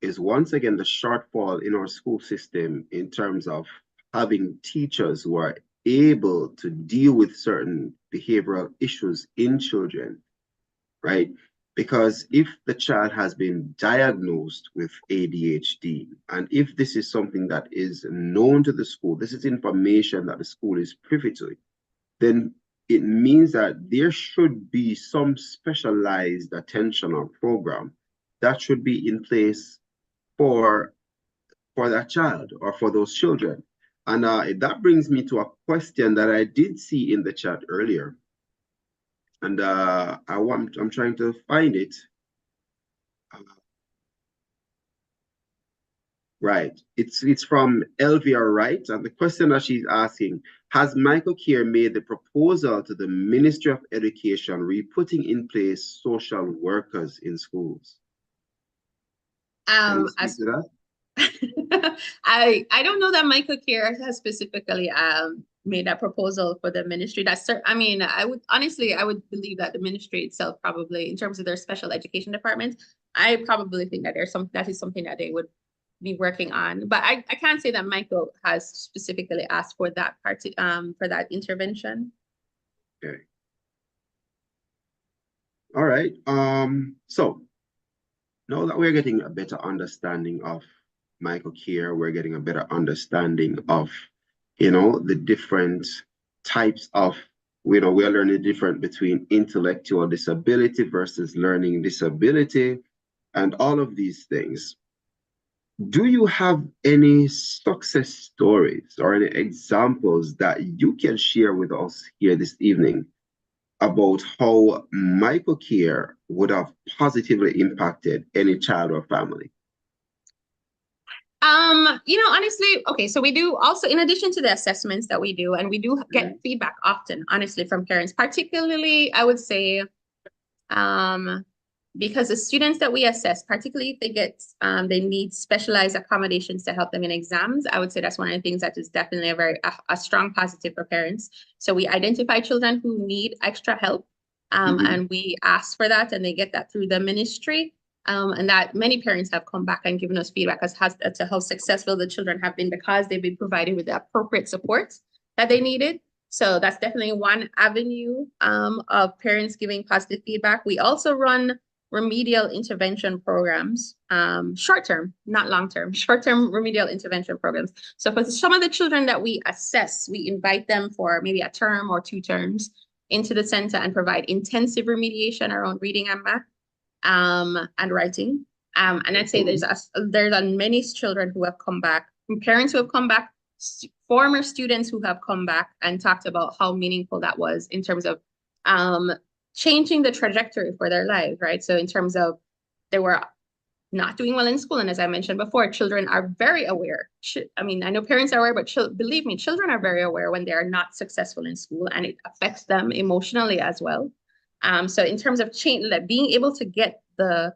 is once again the shortfall in our school system in terms of having teachers who are able to deal with certain behavioral issues in children, right? Because if the child has been diagnosed with ADHD, and if this is something that is known to the school, this is information that the school is privy to, then it means that there should be some specialized attention or program that should be in place for that child or for those children. And that brings me to a question that I did see in the chat earlier. And I'm trying to find it. Right. It's from Elvia Wright, and the question that she's asking, has Mico Care made the proposal to the Ministry of Education re-putting in place social workers in schools? Can you speak to that? I don't know that Mico Care has specifically made that proposal for the ministry. I mean, I would believe that the ministry itself probably, in terms of their special education department, I probably think that that is something that they would be working on. But I can't say that Mico has specifically asked for that for that intervention. Okay. All right. So now that we're getting a better understanding of Mico Care, we're getting a better understanding of, the different types of, we're learning the difference between intellectual disability versus learning disability and all of these things. Do you have any success stories or any examples that you can share with us here this evening about how Mico Care would have positively impacted any child or family? Honestly, okay, so we do also, in addition to the assessments that we do, and we do get feedback often, honestly, from parents, particularly, I would say, because the students that we assess, particularly if they need specialized accommodations to help them in exams, I would say that's one of the things that is definitely a strong positive for parents. So we identify children who need extra help, and we ask for that, and they get that through the ministry. And that many parents have come back and given us feedback as to how successful the children have been because they've been provided with the appropriate supports that they needed. So that's definitely one avenue of parents giving positive feedback. We also run remedial intervention programs, short-term, not long-term, short-term remedial intervention programs. So for some of the children that we assess, we invite them for maybe a term or 2 terms into the center and provide intensive remediation around reading and math and writing. And I'd say there's many children who have come back, parents who have come back, former students who have come back and talked about how meaningful that was in terms of changing the trajectory for their lives, right? So in terms of they were not doing well in school. And as I mentioned before, children are very aware. I mean, I know parents are aware, but believe me, children are very aware when they are not successful in school, and it affects them emotionally as well. So in terms of change, like being able to get the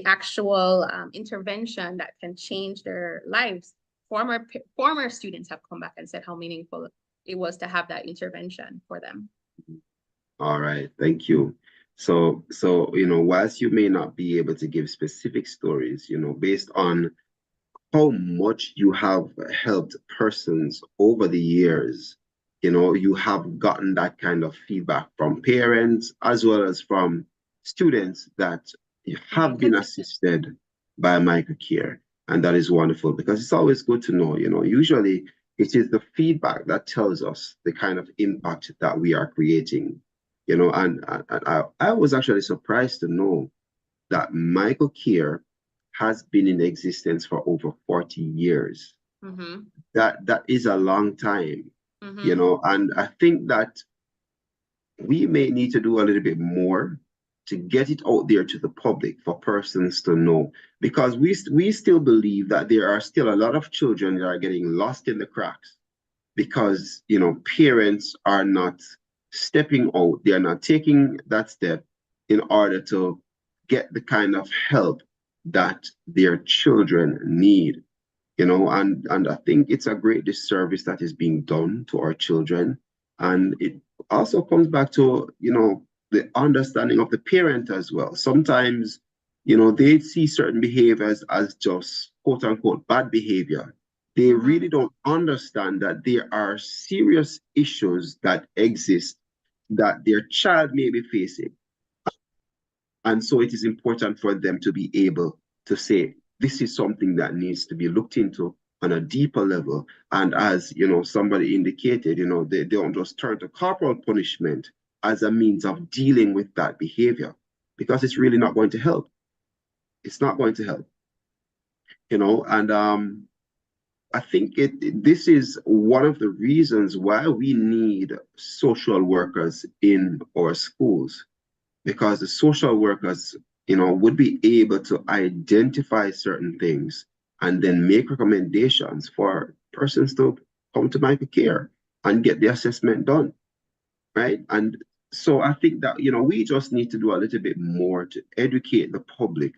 actual intervention that can change their lives, former students have come back and said how meaningful it was to have that intervention for them. All right, thank you. So, whilst you may not be able to give specific stories, based on how much you have helped persons over the years, you have gotten that kind of feedback from parents as well as from students that have been assisted by Mico Care. And that is wonderful because it's always good to know, usually it is the feedback that tells us the kind of impact that we are creating, and I was actually surprised to know that Mico Care has been in existence for over 40 years. That is a long time, and I think that we may need to do a little bit more to get it out there to the public for persons to know, because we still believe that there are still a lot of children that are getting lost in the cracks because parents are not stepping out, they are not taking that step in order to get the kind of help that their children need, and I think it's a great disservice that is being done to our children. And it also comes back to, the understanding of the parent as well. Sometimes, they see certain behaviors as just quote unquote bad behavior. They really don't understand that there are serious issues that exist that their child may be facing. And so it is important for them to be able to say, this is something that needs to be looked into on a deeper level. And as somebody indicated, they don't just turn to corporal punishment as a means of dealing with that behavior, because it's really not going to help. It's not going to help. And I think this is one of the reasons why we need social workers in our schools, because the social workers, would be able to identify certain things and then make recommendations for persons to come to Mico Care and get the assessment done, right? And so I think that, we just need to do a little bit more to educate the public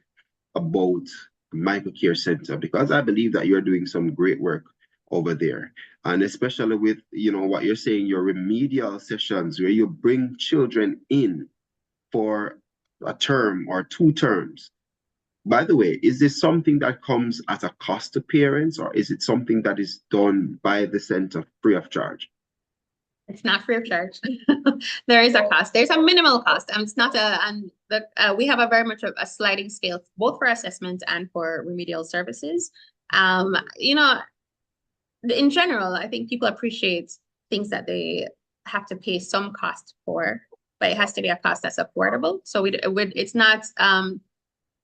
about Mico Care Centre, because I believe that you're doing some great work over there. And especially with, what you're saying, your remedial sessions where you bring children in for a term or 2 terms. By the way, is this something that comes at a cost to parents, or is it something that is done by the center free of charge? It's not free of charge. There is a cost. There's a minimal cost. It's not we have a very much a sliding scale, both for assessment and for remedial services. In general, I think people appreciate things that they have to pay some cost for, but it has to be a cost that's affordable. So it's not,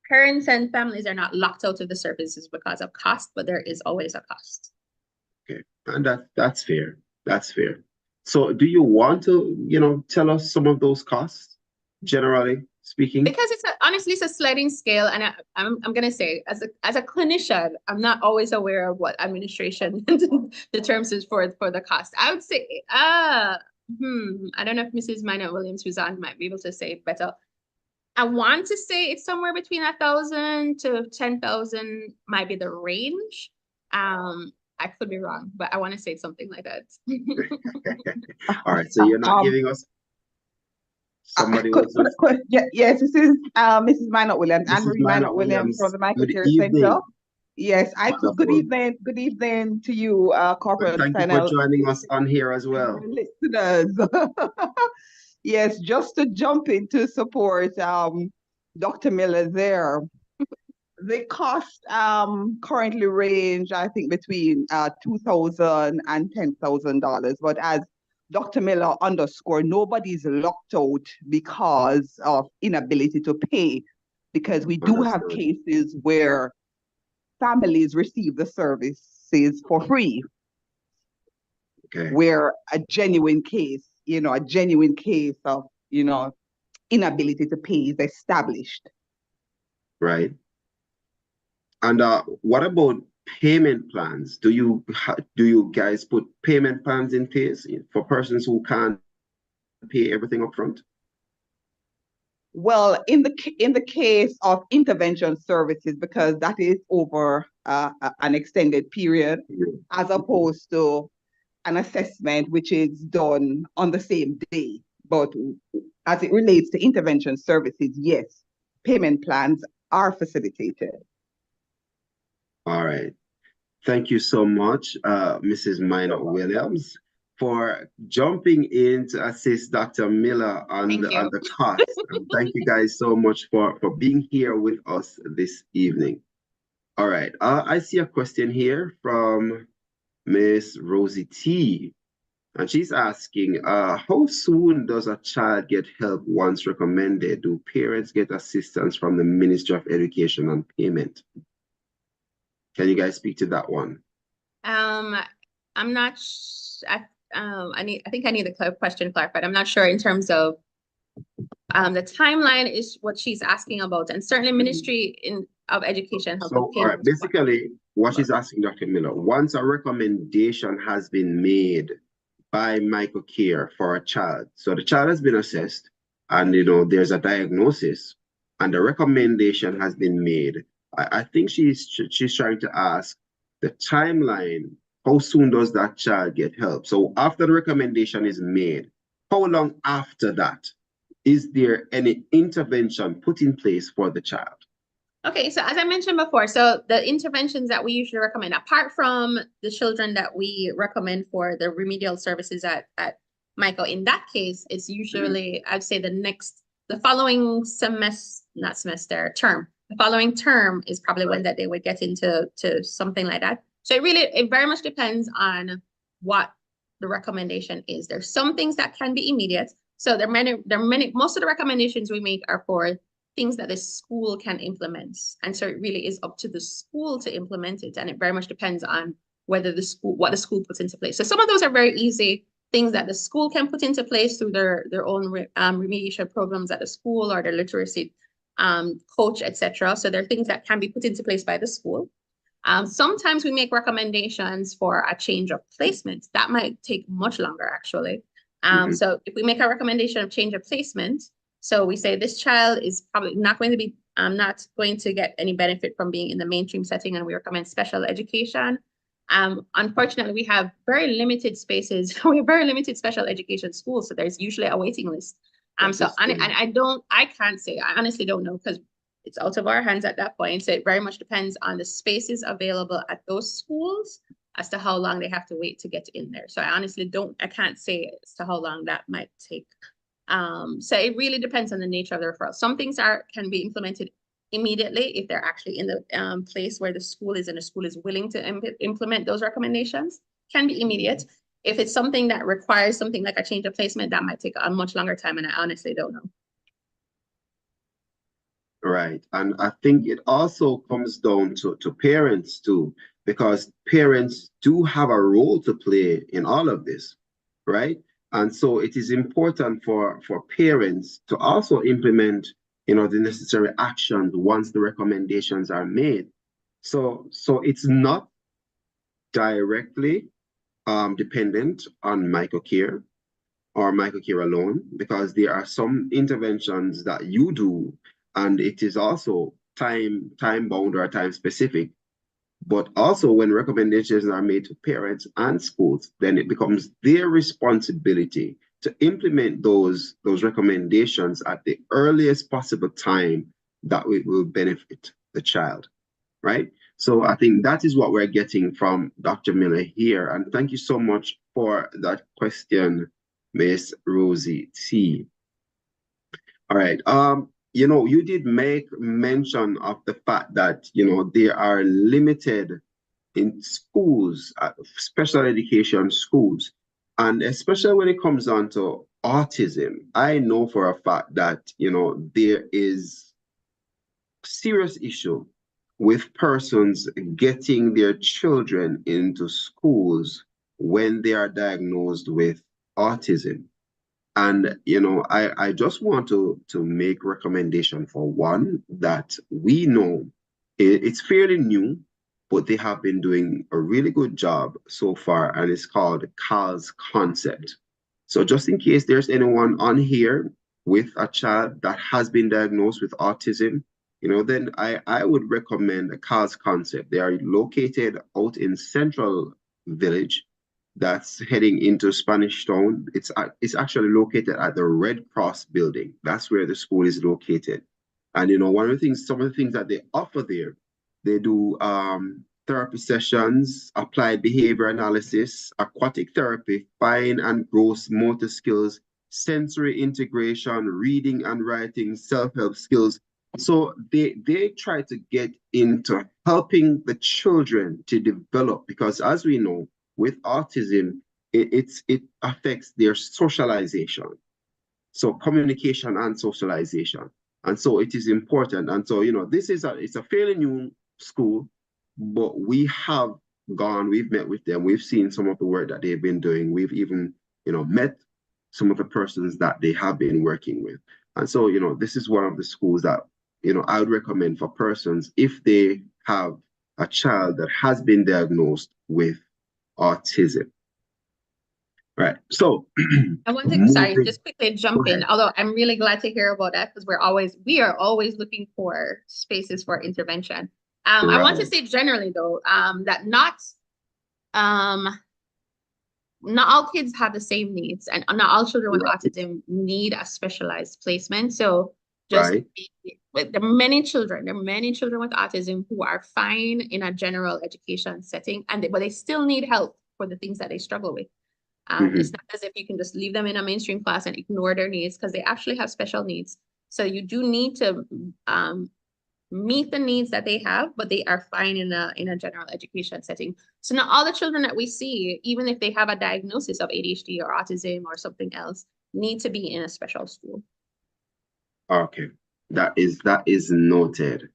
parents and families are not locked out of the services because of cost, but there is always a cost. Okay, and that's fair. That's fair. So do you want to, tell us some of those costs, generally speaking? Because honestly, it's a sliding scale. And I'm going to say, as a clinician, I'm not always aware of what administration determines for the cost. I would say, I don't know if Mrs. Minor Williams, who's on, might be able to say it better. I want to say it's somewhere between 1,000 to 10,000 might be the range. I could be wrong, but I want to say something like that. All right, so you're not giving us somebody yes, this is Mrs. Minot Williams, Anne-Marie Minot Williams from the Mico Care Centre. Yes, good evening to you, Corporal Kester Fennel. Thank you for joining us on here as well. Listeners. Yes, just to jump in to support Dr. Miller there. The cost currently range, I think, between $2,000 and $10,000. But as Dr. Miller underscored, nobody's locked out because of inability to pay, because we do have cases where families receive the services for free. Okay. Where a genuine case of, inability to pay is established. Right. And what about payment plans? Do you guys put payment plans in place for persons who can't pay everything up front? Well, in the case of intervention services, because that is over an extended period, as opposed to an assessment which is done on the same day. But as it relates to intervention services, yes, payment plans are facilitated. All right. Thank you so much, Mrs. Minor Williams, for jumping in to assist Dr. Miller on the cost. Thank you guys so much for being here with us this evening. All right. I see a question here from Miss Rosie T. And she's asking, how soon does a child get help once recommended? Do parents get assistance from the Ministry of Education on payment? Can you guys speak to that one? I'm not. I think I need the question clarified. I'm not sure in terms of the timeline is what she's asking about, and certainly Ministry of Education helps. So, all right, basically, what she's asking, Dr. Miller, once a recommendation has been made by Mico Care for a child, so the child has been assessed, and there's a diagnosis, and the recommendation has been made. I think she's trying to ask the timeline. How soon does that child get help? So after the recommendation is made, how long after that is there any intervention put in place for the child? Okay, so as I mentioned before, so the interventions that we usually recommend, apart from the children that we recommend for the remedial services at Mico, in that case, it's usually, I'd say the following term. The following term is probably when that they would get into something like that. So it very much depends on what the recommendation is. There's some things that can be immediate. So there are many, most of the recommendations we make are for things that the school can implement. And so it really is up to the school to implement it. And it very much depends on what the school puts into place. So some of those are very easy things that the school can put into place through their own remediation programs at the school or their literacy coach, etc. So there are things that can be put into place by the school. Sometimes we make recommendations for a change of placement. That might take much longer, actually. So if we make a recommendation of change of placement, so we say this child is probably not going to be not going to get any benefit from being in the mainstream setting, and we recommend special education. Unfortunately, we have very limited spaces. We have very limited special education schools, so there's usually a waiting list. I can't say, I honestly don't know, because it's out of our hands at that point. So it very much depends on the spaces available at those schools as to how long they have to wait to get in there. So I can't say as to how long that might take. So it really depends on the nature of the referral. Some things can be implemented immediately if they're actually in the place where the school is and the school is willing to implement those recommendations. Can be immediate. If it's something that requires something like a change of placement, that might take a much longer time, and I honestly don't know. Right. And I think it also comes down to parents too, because parents do have a role to play in all of this, right? And so it is important for parents to also implement, the necessary actions once the recommendations are made. So it's not directly dependent on Mico Care or Mico Care alone, because there are some interventions that you do, and it is also time bound or time specific. But also when recommendations are made to parents and schools, then it becomes their responsibility to implement those recommendations at the earliest possible time that it will benefit the child, right? So I think that is what we're getting from Dr. Miller here. And thank you so much for that question, Miss Rosie T. All right. You did make mention of the fact that, there are limited in schools, special education schools, and especially when it comes down to autism. I know for a fact that, there is serious issue with persons getting their children into schools when they are diagnosed with autism. And, I just want to make recommendation for one that we know it's fairly new, but they have been doing a really good job so far, and it's called Carl's Concept. So just in case there's anyone on here with a child that has been diagnosed with autism, then I would recommend Carl's Concept. They are located out in Central Village. That's heading into Spanish Town. It's actually located at the Red Cross building. That's where the school is located. And some of the things that they offer there, they do therapy sessions, applied behavior analysis, aquatic therapy, fine and gross motor skills, sensory integration, reading and writing, self-help skills. So they try to get into helping the children to develop, because as we know, with autism, it affects their socialization. So communication and socialization. And so it is important. And so, it's a fairly new school, but we have we've met with them. We've seen some of the work that they've been doing. We've even, met some of the persons that they have been working with. And so, this is one of the schools that, I would recommend for persons if they have a child that has been diagnosed with autism. Right. So I want to just quickly jump in, although I'm really glad to hear about that, because we are always looking for spaces for intervention. Right. I want to say generally though, that not all kids have the same needs, and not all children with autism need a specialized placement. So just there are many children with autism who are fine in a general education setting, but they still need help for the things that they struggle with. It's not as if you can just leave them in a mainstream class and ignore their needs, because they actually have special needs. So you do need to meet the needs that they have, but they are fine in a general education setting. So not all the children that we see, even if they have a diagnosis of ADHD or autism or something else, need to be in a special school. Okay, that is noted.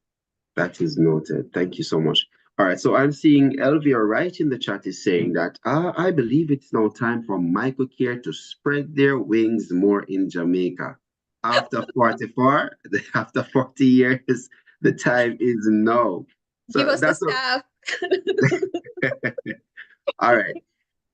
That is noted. Thank you so much. All right, so I'm seeing Elvia right in the chat is saying that I believe it's now time for Mico Care to spread their wings more in Jamaica. After 44, after 40 years, the time is now. Give So us the that's staff. all right.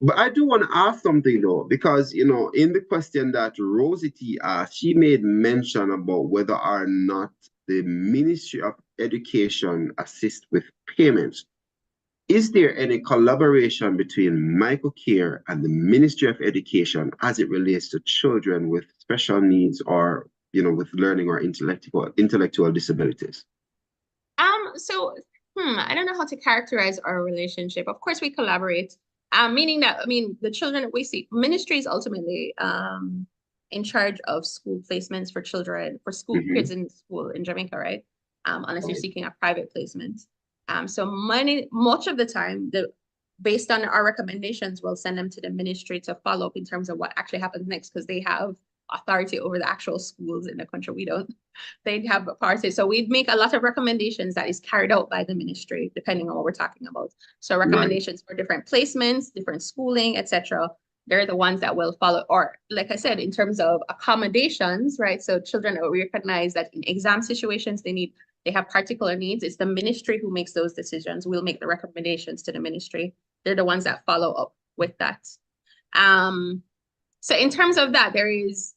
But I do want to ask something though, because in the question that Rosie T asked, she made mention about whether or not the Ministry of Education assists with payments. Is there any collaboration between Mico Care and the Ministry of Education as it relates to children with special needs or with learning or intellectual disabilities? So I don't know how to characterize our relationship. Of course, we collaborate. Meaning that, I mean, the children we see, ministry is ultimately in charge of school placements for children, for school kids in school in Jamaica, right? Unless you're seeking a private placement. So much of the time, based on our recommendations, we'll send them to the ministry to follow up in terms of what actually happens next, because they have authority over the actual schools in the country. We don't. They have authority. So we make a lot of recommendations that is carried out by the ministry, depending on what we're talking about. So recommendations for different placements, different schooling, etc. They're the ones that will follow. Or like I said, in terms of accommodations, right? So children recognize that in exam situations, they have particular needs. It's the ministry who makes those decisions. We'll make the recommendations to the ministry. They're the ones that follow up with that. So in terms of that, there is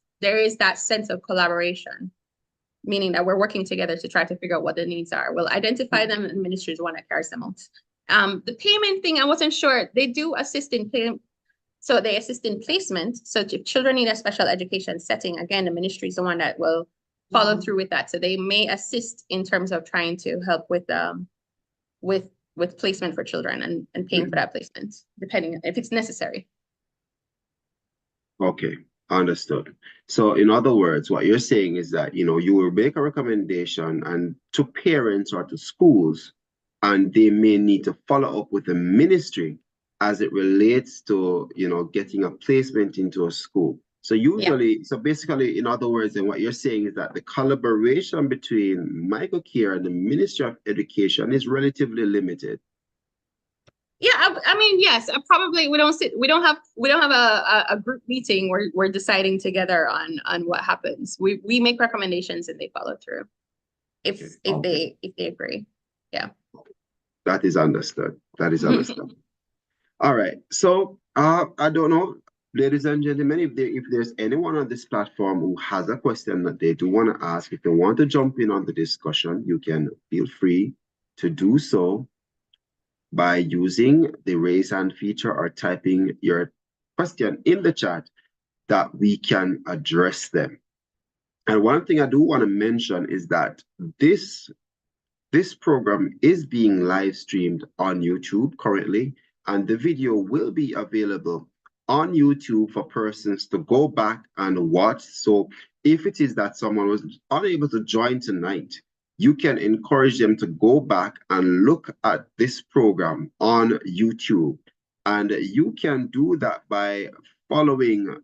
that sense of collaboration, meaning that we're working together to try to figure out what the needs are. We'll identify them, and the ministry is the one that carries them out. The payment thing, I wasn't sure. They do assist in payment. So they assist in placement. So if children need a special education setting, again, the ministry is the one that will follow through with that. So they may assist in terms of trying to help with placement for children and paying for that placement, depending if it's necessary. Okay, understood. So in other words, what you're saying is that, you will make a recommendation and to parents or to schools, and they may need to follow up with the ministry as it relates to, getting a placement into a school. So so basically, in other words, then what you're saying is that the collaboration between Mico Care and the Ministry of Education is relatively limited. Yeah, I mean, yes, probably we don't have a group meeting where we're deciding together on what happens. We make recommendations and they follow through if they agree. Yeah. That is understood. That is understood. All right. So I don't know, ladies and gentlemen, if there's anyone on this platform who has a question that they do want to ask, if they want to jump in on the discussion, you can feel free to do so by using the raise hand feature or typing your question in the chat that we can address them. And one thing I do want to mention is that this program is being live streamed on YouTube currently, and the video will be available on YouTube for persons to go back and watch. So if it is that someone was unable to join tonight, you can encourage them to go back and look at this program on YouTube. And you can do that by following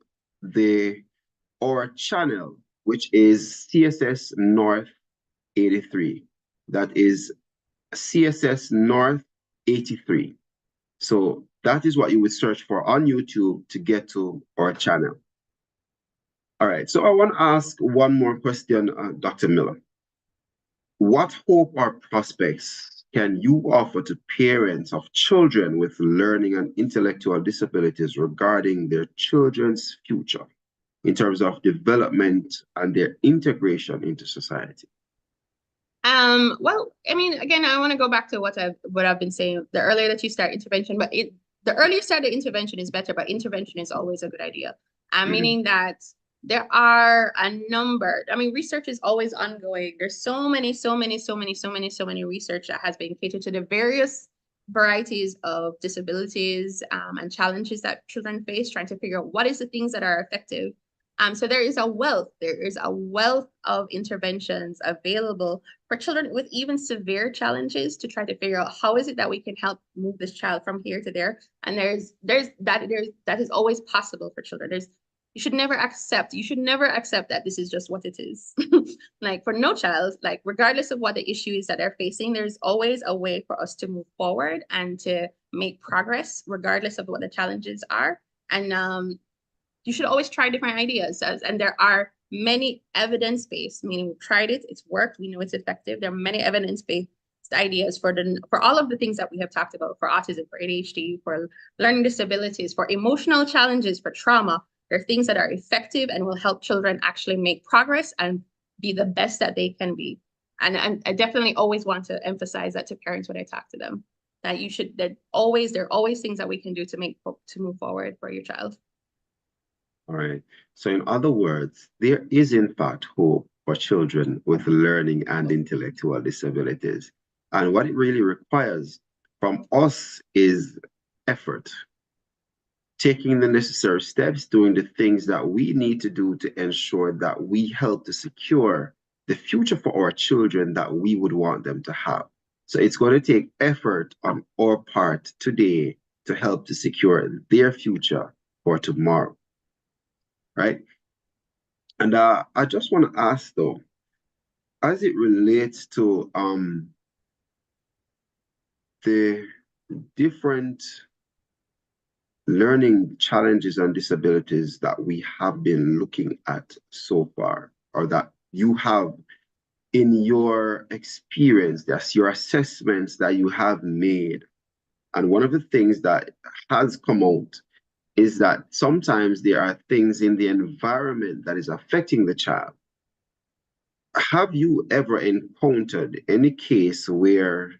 our channel, which is CSS North 83. That is CSS North 83. So that is what you would search for on YouTube to get to our channel. All right, so I want to ask one more question, Dr. Miller. What hope or prospects can you offer to parents of children with learning and intellectual disabilities regarding their children's future in terms of development and their integration into society? Well, I mean, again, I want to go back to what I've been saying. The earlier that you start intervention, but the earlier you start the intervention is better, but intervention is always a good idea. Meaning that there are a number, I mean, research is always ongoing. There's so many research that has been catered to the various varieties of disabilities and challenges that children face, trying to figure out what is the things that are effective. So there is a wealth of interventions available for children with even severe challenges to try to figure out how is it that we can help move this child from here to there. And that is always possible for children. you should never accept that this is just what it is. Like for no child, like regardless of what the issue is that they're facing, there's always a way for us to move forward and to make progress, regardless of what the challenges are. And you should always try different ideas. And there are many evidence-based, meaning we've tried it, it's worked, we know it's effective. There are many evidence-based ideas for all of the things that we have talked about, for autism, for ADHD, for learning disabilities, for emotional challenges, for trauma. There are things that are effective and will help children actually make progress and be the best that they can be. And I definitely always want to emphasize that to parents when I talk to them, that there are always things that we can do to move forward for your child. All right. So in other words, there is in fact hope for children with learning and intellectual disabilities. And what it really requires from us is effort, taking the necessary steps, doing the things that we need to do to ensure that we help to secure the future for our children that we would want them to have. So it's going to take effort on our part today to help to secure their future for tomorrow, right? And I just want to ask though, as it relates to the different learning challenges and disabilities that we have been looking at so far, or that you have in your experience, that's your assessments that you have made. And one of the things that has come out is that sometimes there are things in the environment that is affecting the child. Have you ever encountered any case where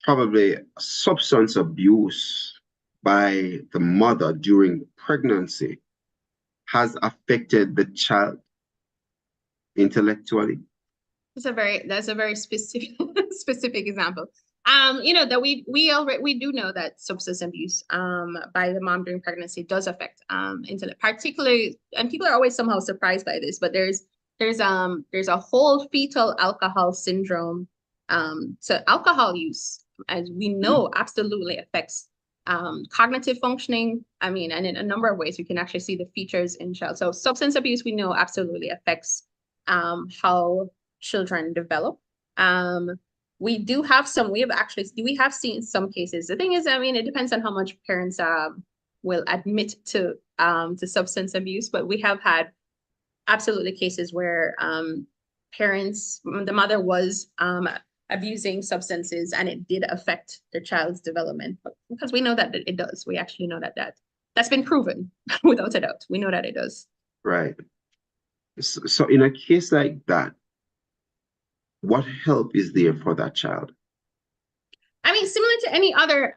probably substance abuse by the mother during pregnancy has affected the child intellectually? That's a very specific specific example. That we do know that substance abuse by the mom during pregnancy does affect intellect, particularly, and people are always somehow surprised by this, but there's a whole fetal alcohol syndrome. So alcohol use, as we know, absolutely affects cognitive functioning. I mean, and in a number of ways, we can actually see the features in child. So substance abuse, we know, absolutely affects how children develop. We have seen some cases. The thing is, I mean, it depends on how much parents will admit to substance abuse, but we have had absolutely cases where the mother was abusing substances, and it did affect their child's development, because we know that it does. We actually know that's been proven without a doubt. We know that it does. Right. So in a case like that, what help is there for that child? I mean, similar to any other,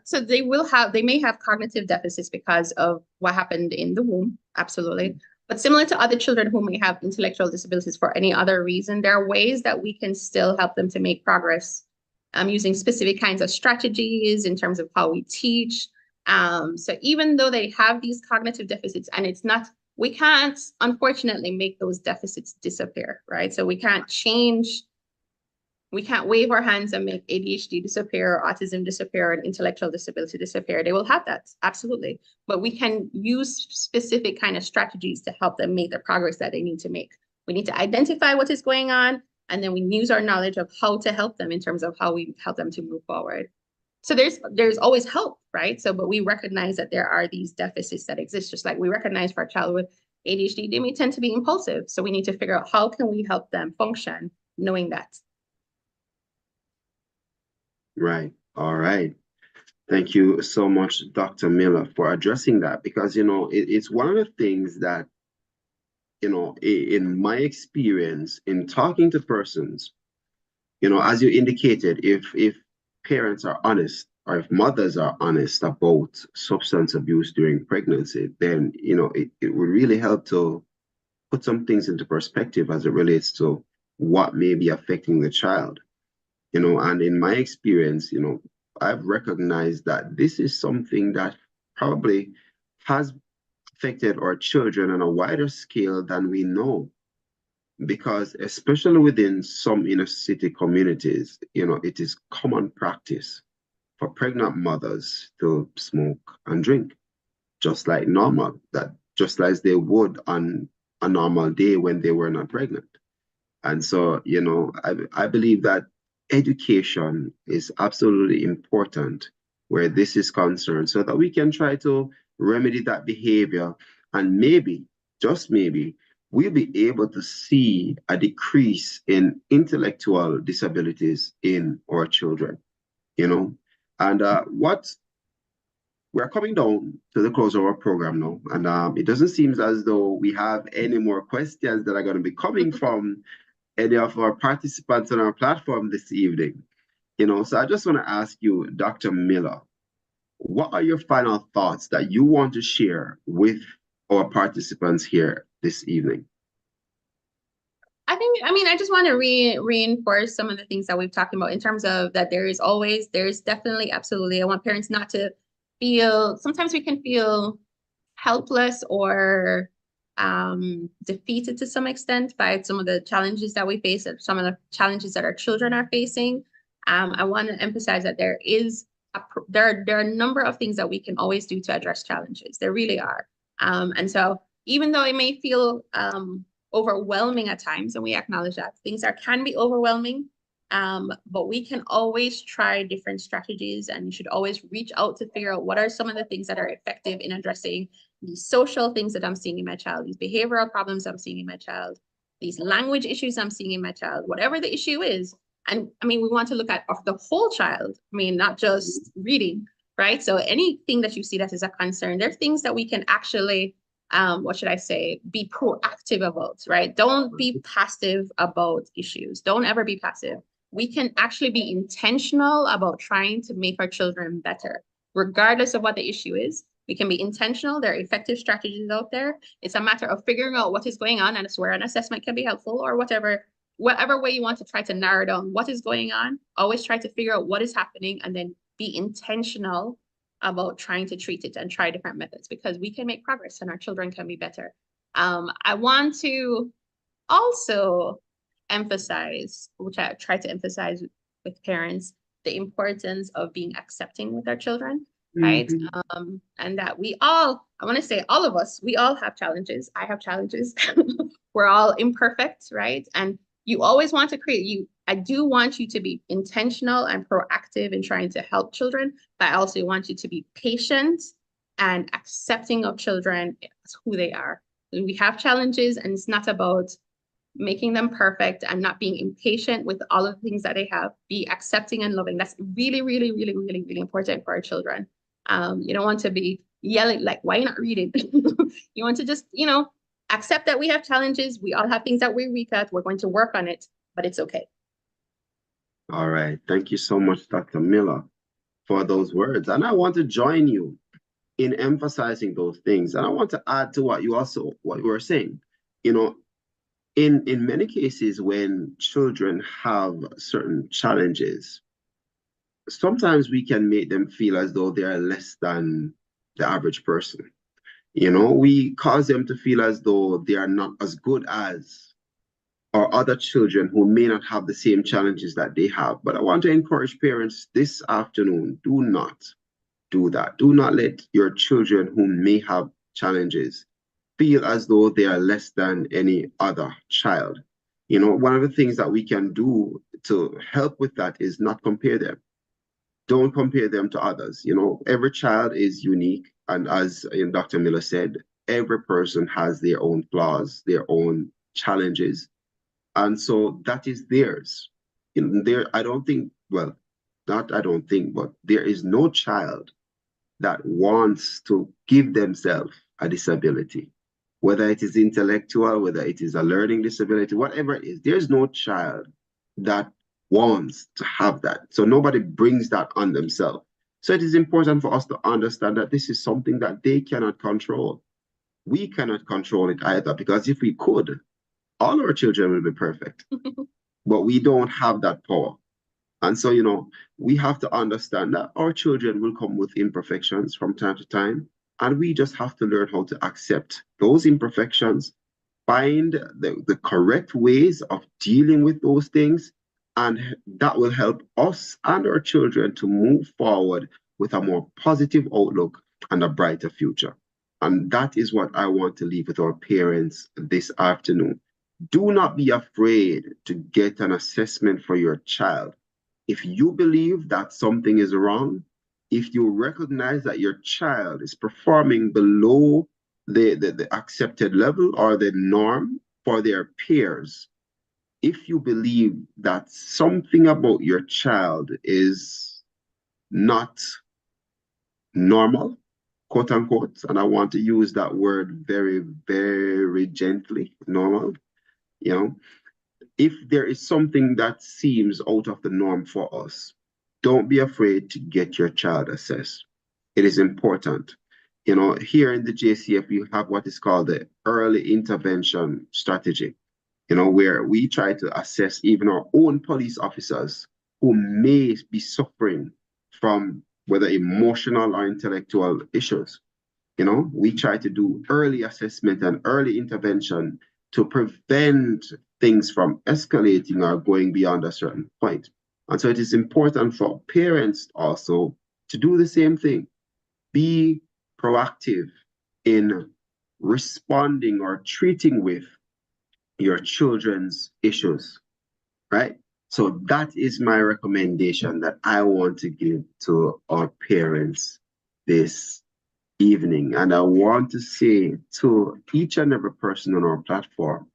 so they may have cognitive deficits because of what happened in the womb, absolutely. But similar to other children who may have intellectual disabilities for any other reason, there are ways that we can still help them to make progress using specific kinds of strategies in terms of how we teach. So even though they have these cognitive deficits, and we can't, unfortunately, make those deficits disappear, right? So we can't wave our hands and make ADHD disappear, or autism disappear, and intellectual disability disappear. They will have that, absolutely. But we can use specific kind of strategies to help them make the progress that they need to make. We need to identify what is going on, and then we use our knowledge of how to help them in terms of how we help them to move forward. So there's always help, right? But we recognize that there are these deficits that exist, just like we recognize for a child with ADHD, they may tend to be impulsive. So we need to figure out how can we help them function knowing that. Right. All right. Thank you so much, Dr. Miller, for addressing that, because, it's one of the things that, in my experience in talking to persons, as you indicated, if parents are honest, or if mothers are honest about substance abuse during pregnancy, then, it would really help to put some things into perspective as it relates to what may be affecting the child. And in my experience, I've recognized that this is something that probably has affected our children on a wider scale than we know. Because especially within some inner city communities, it is common practice for pregnant mothers to smoke and drink, just like normal, that just as they would on a normal day when they were not pregnant. And so, you know, I believe that education is absolutely important where this is concerned so that we can try to remedy that behavior. And maybe, just maybe, we'll be able to see a decrease in intellectual disabilities in our children, you know. And we're coming down to the close of our program now, and it doesn't seem as though we have any more questions that are going to be coming from any of our participants on our platform this evening. You know, so I just want to ask you, Dr. Miller, what are your final thoughts that you want to share with our participants here this evening? I just want to reinforce some of the things that we've talked about in terms of that there's definitely, absolutely. I want parents not to feel, sometimes we can feel helpless or defeated to some extent by some of the challenges that we face, and some of the challenges that our children are facing. I want to emphasize that there are a number of things that we can always do to address challenges. There really are. And so even though it may feel overwhelming at times, and we acknowledge that things can be overwhelming, but we can always try different strategies, and you should always reach out to figure out what are some of the things that are effective in addressing these social things that I'm seeing in my child, these behavioral problems I'm seeing in my child, these language issues I'm seeing in my child, whatever the issue is. And I mean, we want to look at the whole child, I mean, not just reading, right? So anything that you see that is a concern, there are things that we can actually, what should I say, be proactive about, right? Don't be passive about issues. Don't ever be passive. We can actually be intentional about trying to make our children better, regardless of what the issue is. We can be intentional. There are effective strategies out there. It's a matter of figuring out what is going on, and it's where an assessment can be helpful, or whatever way you want to try to narrow down what is going on. Always try to figure out what is happening and then be intentional about trying to treat it and try different methods, because we can make progress and our children can be better. I want to also emphasize, which I try to emphasize with parents, the importance of being accepting with our children, right? And that I want to say all of us, we all have challenges. I have challenges. We're all imperfect, right? And you always want to I do want you to be intentional and proactive in trying to help children, but I also want you to be patient and accepting of children as who they are. We have challenges, and it's not about making them perfect and not being impatient with all of the things that they have. Be accepting and loving. That's really, really, really, really, really important for our children. You don't want to be yelling like, why are you not reading? You want to just, accept that we have challenges. We all have things that we're weak at. We're going to work on it, but it's okay. All right. Thank you so much, Dr. Miller, for those words. And I want to join you in emphasizing those things. And I want to add to what you were saying. In many cases, when children have certain challenges, sometimes we can make them feel as though they are less than the average person. We cause them to feel as though they are not as good as or other children who may not have the same challenges that they have. But I want to encourage parents this afternoon, do not do that. Do not let your children who may have challenges feel as though they are less than any other child. One of the things that we can do to help with that is not compare them. Don't compare them to others. Every child is unique. And as Dr. Miller said, every person has their own flaws, their own challenges. And so that is theirs. I don't think, well, not I don't think, but there is no child that wants to give themselves a disability, whether it is intellectual, whether it is a learning disability, whatever it is. There's no child that wants to have that. So nobody brings that on themselves. So it is important for us to understand that this is something that they cannot control. We cannot control it either, because if we could, all our children will be perfect. But we don't have that power. And so, we have to understand that our children will come with imperfections from time to time. And we just have to learn how to accept those imperfections, find the correct ways of dealing with those things. And that will help us and our children to move forward with a more positive outlook and a brighter future. And that is what I want to leave with our parents this afternoon. Do not be afraid to get an assessment for your child. If you believe that something is wrong, if you recognize that your child is performing below the accepted level or the norm for their peers, if you believe that something about your child is not normal, quote unquote, and I want to use that word very, very gently, normal, you know, if there is something that seems out of the norm for us, don't be afraid to get your child assessed. It is important. You know, here in the JCF, we have what is called the early intervention strategy, you know, where we try to assess even our own police officers who may be suffering from whether emotional or intellectual issues. You know, we try to do early assessment and early intervention to prevent things from escalating or going beyond a certain point. And so it is important for parents also to do the same thing. Be proactive in responding or treating with your children's issues, right? So that is my recommendation that I want to give to our parents this evening. And I want to say to each and every person on our platform,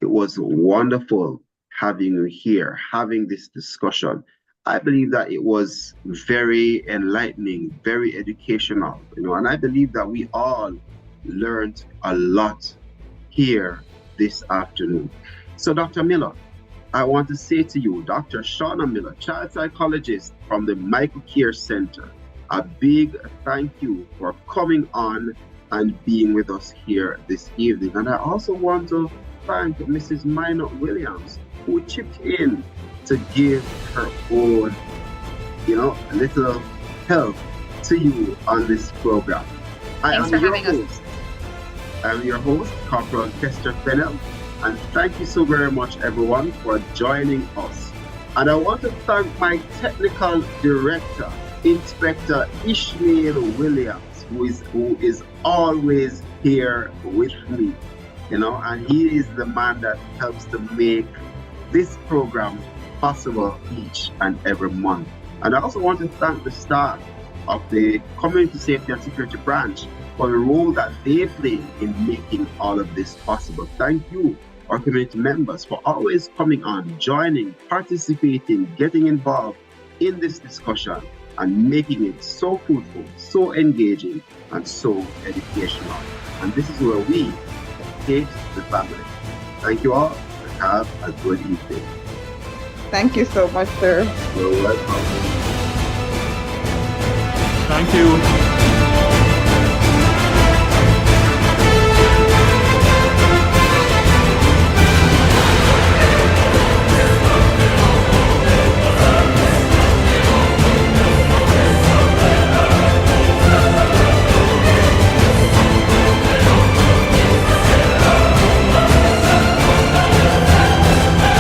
it was wonderful having you here, having this discussion. I believe that it was very enlightening, very educational, you know, and I believe that we all learned a lot here this afternoon. So Dr. Miller, I want to say to you, Dr. Shauna Miller, child psychologist from the Mico Care Centre, a big thank you for coming on and being with us here this evening. And I also want to thank Mrs. Minot Williams, who chipped in to give her own, you know, little help to you on this program. Thanks for having us. I'm your host, Corporal Kester Fennel, and thank you so very much, everyone, for joining us. And I want to thank my technical director, Inspector Ishmael Williams, who is always here with me, you know, and he is the man that helps to make this program possible each and every month. And I also want to thank the staff of the Community Safety and Security Branch for the role that they play in making all of this possible. Thank you, our community members, for always coming on, joining, participating, getting involved in this discussion and making it so fruitful, so engaging, and so educational. And this is where we take the family. Thank you all, and have a good evening. Thank you so much, sir. You're welcome. Thank you.